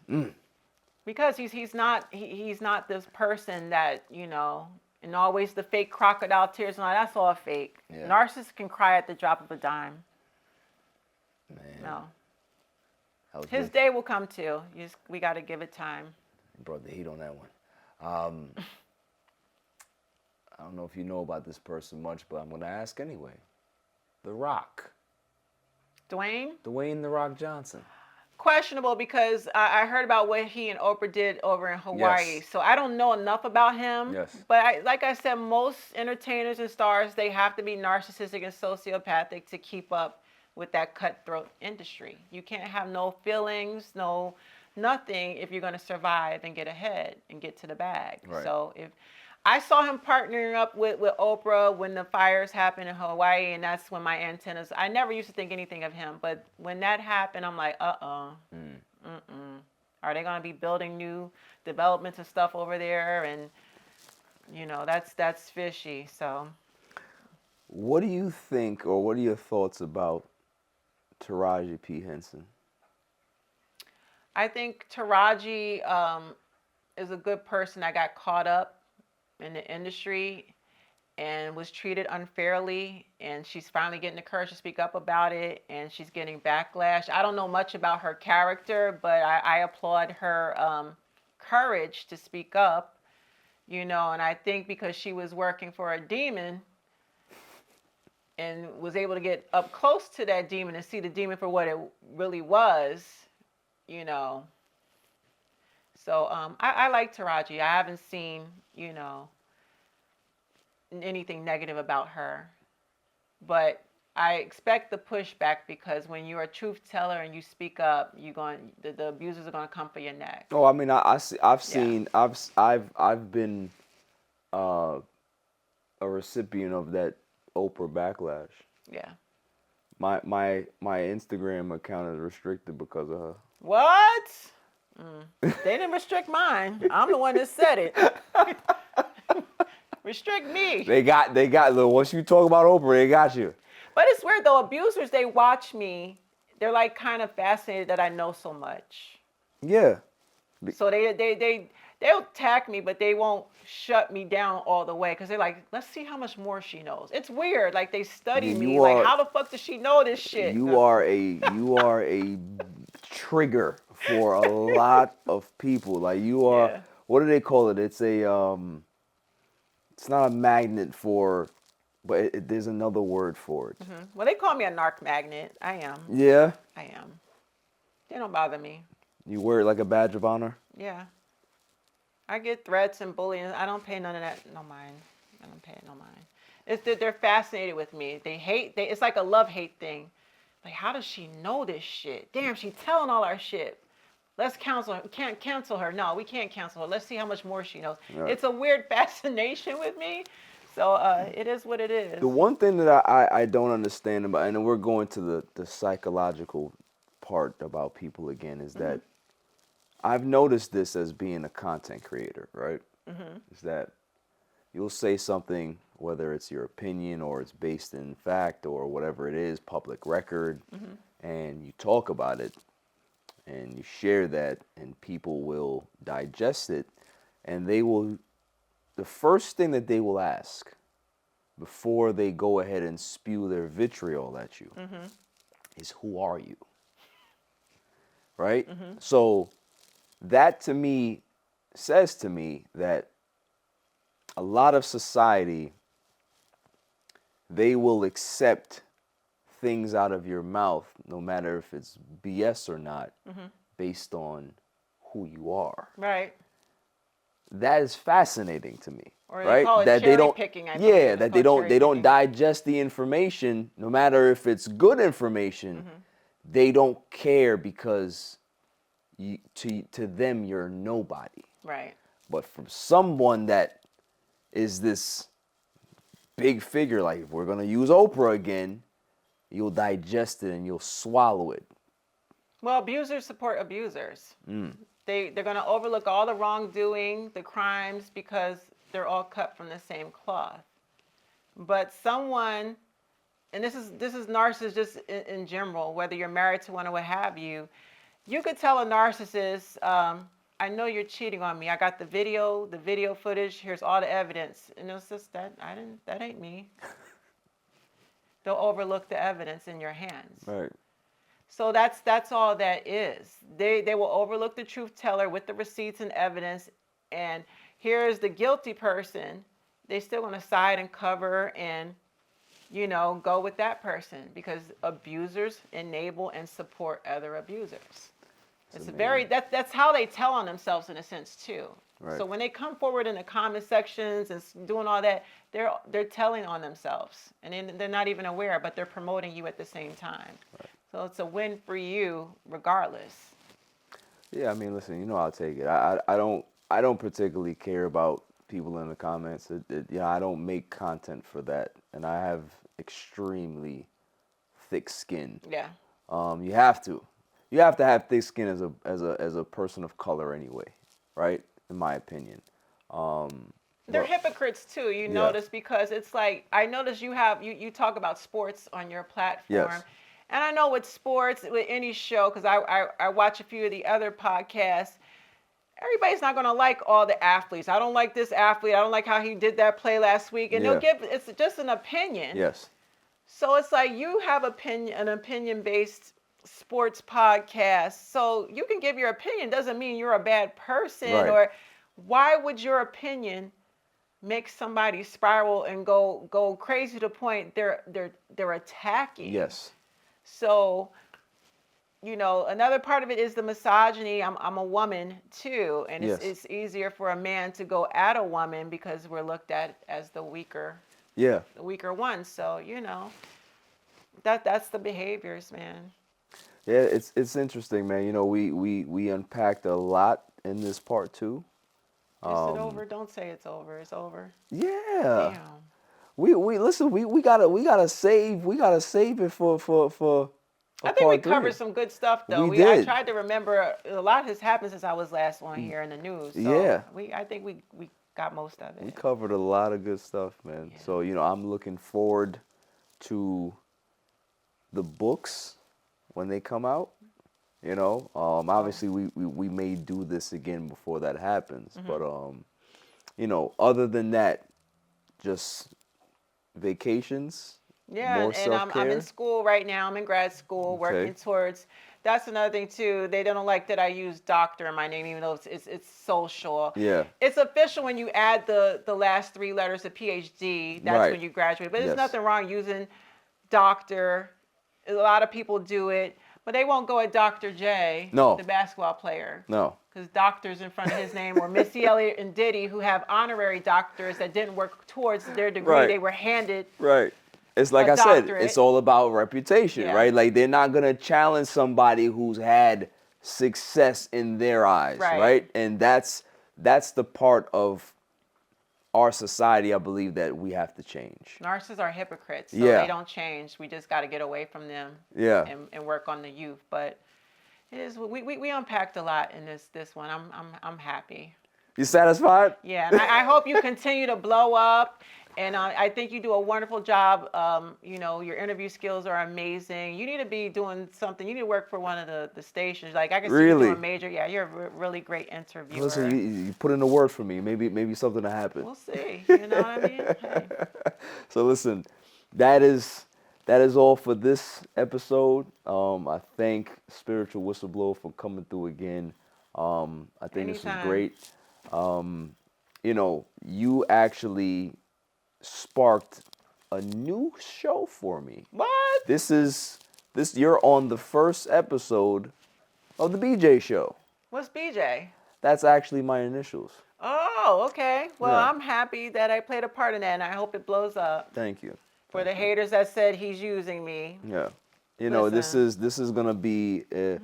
Because he's not this person that, you know, and always the fake crocodile tears and all that's all fake. Yeah. Narcissists can cry at the drop of a dime. Man. No. His day will come too. We got to give it time. You brought the heat on that one. I don't know if you know about this person much, but I'm going to ask anyway. The Rock. Dwayne "The Rock" Johnson. Questionable, because I heard about what he and Oprah did over in Hawaii. Yes. So I don't know enough about him. Yes. But like I said, most entertainers and stars, they have to be narcissistic and sociopathic to keep up with that cutthroat industry. You can't have no feelings, nothing if you're going to survive and get ahead and get to the bag. Right. So if I saw him partnering up with Oprah when the fires happened in Hawaii, and that's when my antennas, I never used to think anything of him, but when that happened, I'm like, Are they going to be building new developments and stuff over there? And, you know, that's fishy. So. What do you think, or what are your thoughts about Taraji P. Henson? I think Taraji is a good person that got caught up in the industry and was treated unfairly, and she's finally getting the courage to speak up about it, and she's getting backlash. I don't know much about her character, but I applaud her courage to speak up, you know, and I think because she was working for a demon and was able to get up close to that demon and see the demon for what it really was, you know. So I like Taraji. I haven't seen, you know, anything negative about her, but I expect the pushback because when you're a truth teller and you speak up, the abusers are going to come for your neck. Oh, I mean, I've been a recipient of that Oprah backlash. Yeah. My Instagram account is restricted because of her. What? They didn't restrict mine. I'm the one that said it. Restrict me. They got once you talk about Oprah, they got you. But it's weird though. Abusers, they watch me. They're like kind of fascinated that I know so much. Yeah. So they'll attack me, but they won't shut me down all the way because they're like, let's see how much more she knows. It's weird. Like they study me. Like how the fuck does she know this shit? You are a trigger for a lot of people. Like you are. Yeah. What do they call it? It's a it's not a magnet for, but there's another word for it. Mm-hmm. Well, they call me a narc magnet. I am. Yeah. I am. They don't bother me. You wear it like a badge of honor? Yeah. I get threats and bullying. I don't pay none of that no mind. I don't pay it no mind. It's that they're fascinated with me. It's like a love-hate thing. Like, how does she know this shit? Damn, she's telling all our shit. Let's cancel her. We can't cancel her. No, we can't cancel her. Let's see how much more she knows. Right. It's a weird fascination with me. So it is what it is. The one thing that I don't understand about, and we're going to the psychological part about people again, is that I've noticed this as being a content creator, right? Mm-hmm. Is that you'll say something, whether it's your opinion or it's based in fact or whatever it is, public record, and you talk about it and you share that and people will digest it and the first thing that they will ask before they go ahead and spew their vitriol at you is, who are you? Right? So that to me says to me that a lot of society, they will accept things out of your mouth, no matter if it's BS or not, based on who you are. Right. That is fascinating to me. Or right? Call it that cherry they don't picking, that they don't digest the information, no matter if it's good information. They don't care because to them you're nobody. Right. But from someone that is this big figure, like if we're gonna use Oprah again, you'll digest it and you'll swallow it. Well, abusers support abusers. They're gonna overlook all the wrongdoing, the crimes, because they're all cut from the same cloth. But someone, and this is narcissists just in general, whether you're married to one or what have you, you could tell a narcissist, I know you're cheating on me. I got the video footage. Here's all the evidence. And it's just that ain't me. They'll overlook the evidence in your hands. Right. So that's all that is. They will overlook the truth teller with the receipts and evidence. And here's the guilty person. They still going to side and cover and, go with that person because abusers enable and support other abusers. That's how they tell on themselves in a sense too. Right. So when they come forward in the comment sections and doing all that, they're telling on themselves and they're not even aware, but they're promoting you at the same time. Right. So it's a win for you regardless. Yeah, I mean, listen, I'll take it. I don't particularly care about people in the comments. I don't make content for that, and I have extremely thick skin. Yeah. You have to. you have to have thick skin as a person of color anyway, right? In my opinion. They're But- hypocrites too, you Yeah. notice, because it's like, I notice you talk about sports on your platform. Yes. And I know with sports, with any show, because I watch a few of the other podcasts, everybody's not going to like all the athletes. I don't like this athlete. I don't like how he did that play last week. And Yeah. it's just an opinion. Yes. So it's like you have an opinion-based sports podcast. So you can give your opinion. Doesn't mean you're a bad person. Right. Or why would your opinion make somebody spiral and go crazy to the point they're attacking? Yes. So, another part of it is the misogyny. I'm a woman too, and Yes. it's easier for a man to go at a woman because we're looked at as the weaker one. So, that's the behaviors, man. Yeah, it's interesting, man. We unpacked a lot in this part too. Is it over? Don't say it's over. It's over. Yeah. Damn. We listen. We gotta save it for. I think we part three. covered some good stuff though. We I did. tried to remember. A lot has happened since I was last on here in the news. So Yeah. I think we got most of it. We covered a lot of good stuff, man. Yeah. So I'm looking forward to the books when they come out. Obviously we may do this again before that happens, but other than that, just vacations. Yeah, more and I'm in self-care. school right now. I'm in grad school, Okay. working towards. That's another thing too. They don't like that I use doctor in my name, even though it's social. Yeah. It's official when you add the last three letters of PhD. That's Right. when you graduate. But there's Yes. nothing wrong using doctor. A lot of people do it, but they won't go at Dr. J, No. the basketball player. No. Because doctors in front of his name, or Missy Elliott and Diddy, who have honorary doctors that didn't work towards their degree. Right. They were handed. Right. It's like A I said, doctorate. it's all about reputation, Yeah. right? Like they're not gonna challenge somebody who's had success in their eyes, Right. right? And that's the part of our society, I believe, that we have to change. Narcissists are hypocrites, so Yeah. they don't change. We just got to get away from them Yeah. and work on the youth. But it is we unpacked a lot in this one. I'm happy. You satisfied? Yeah, and I hope you continue to blow up. And I think you do a wonderful job. Your interview skills are amazing. You need to be doing something. You need to work for one of the stations. Like I can see you Really? doing major. Yeah, you're a really great interviewer. Listen, you put in the word for me. Maybe something will happen. We'll see. You know what I mean? Hey. So listen, that is all for this episode. I thank Spiritual Whistleblower for coming through again. I think this was Anytime. great. You actually sparked a new show for me. What? You're on the first episode of the BJ show. What's BJ? That's actually my initials. Oh, okay. Well, Yeah. I'm happy that I played a part in that, and I hope it blows up. Thank you. For the haters that said he's using me. Yeah. This Listen. is gonna be a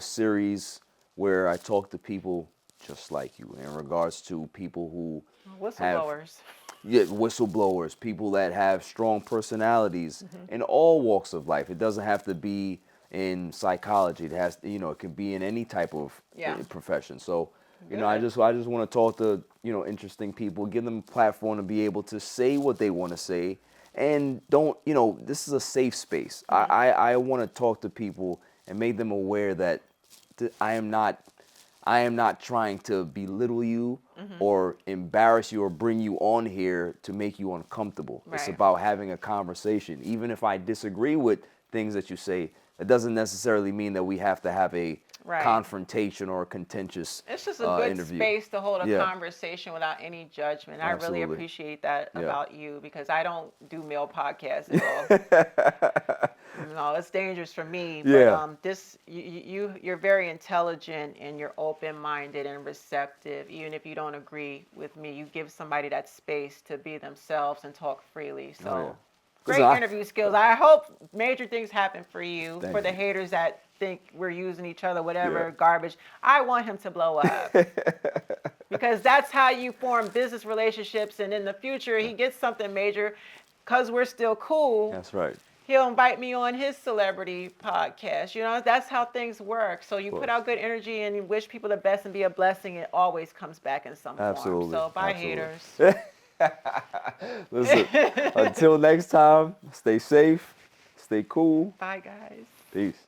series where I talk to people just like you in regards to people who Whistleblowers. whistleblowers, people that have strong personalities in all walks of life. It doesn't have to be in psychology. It has, it can be in any type of Yeah. profession. So, Good. I just want to talk to, interesting people, give them a platform to be able to say what they want to say, and don't, this is a safe space. I want to talk to people and make them aware that I am not trying to belittle you or embarrass you or bring you on here to make you uncomfortable. It's Right. about having a conversation. Even if I disagree with things that you say, it doesn't necessarily mean that we have to have a Right. confrontation or a contentious It's just a good interview. space to hold a Yeah. conversation without any judgment. I really Absolutely. appreciate that Yeah. about you, because I don't do male podcasts at all. No, it's dangerous for me. Yeah. But you're very intelligent, and you're open-minded and receptive. Even if you don't agree with me, you give somebody that space to be themselves and talk freely. So Oh, yeah. great Listen, interview skills. I hope major things happen for you. Thank For the you. haters that think we're using each other, whatever, Yeah. garbage. I want him to blow up. Because that's how you form business relationships, and in the future he gets something major, because we're still cool. That's right. he'll invite me on his celebrity podcast. You know, that's how things work. So you put out good energy and you wish people the best and be a blessing. It always comes back in some form. So bye, haters. Listen, until next time, stay safe, stay cool. Bye, guys. Peace.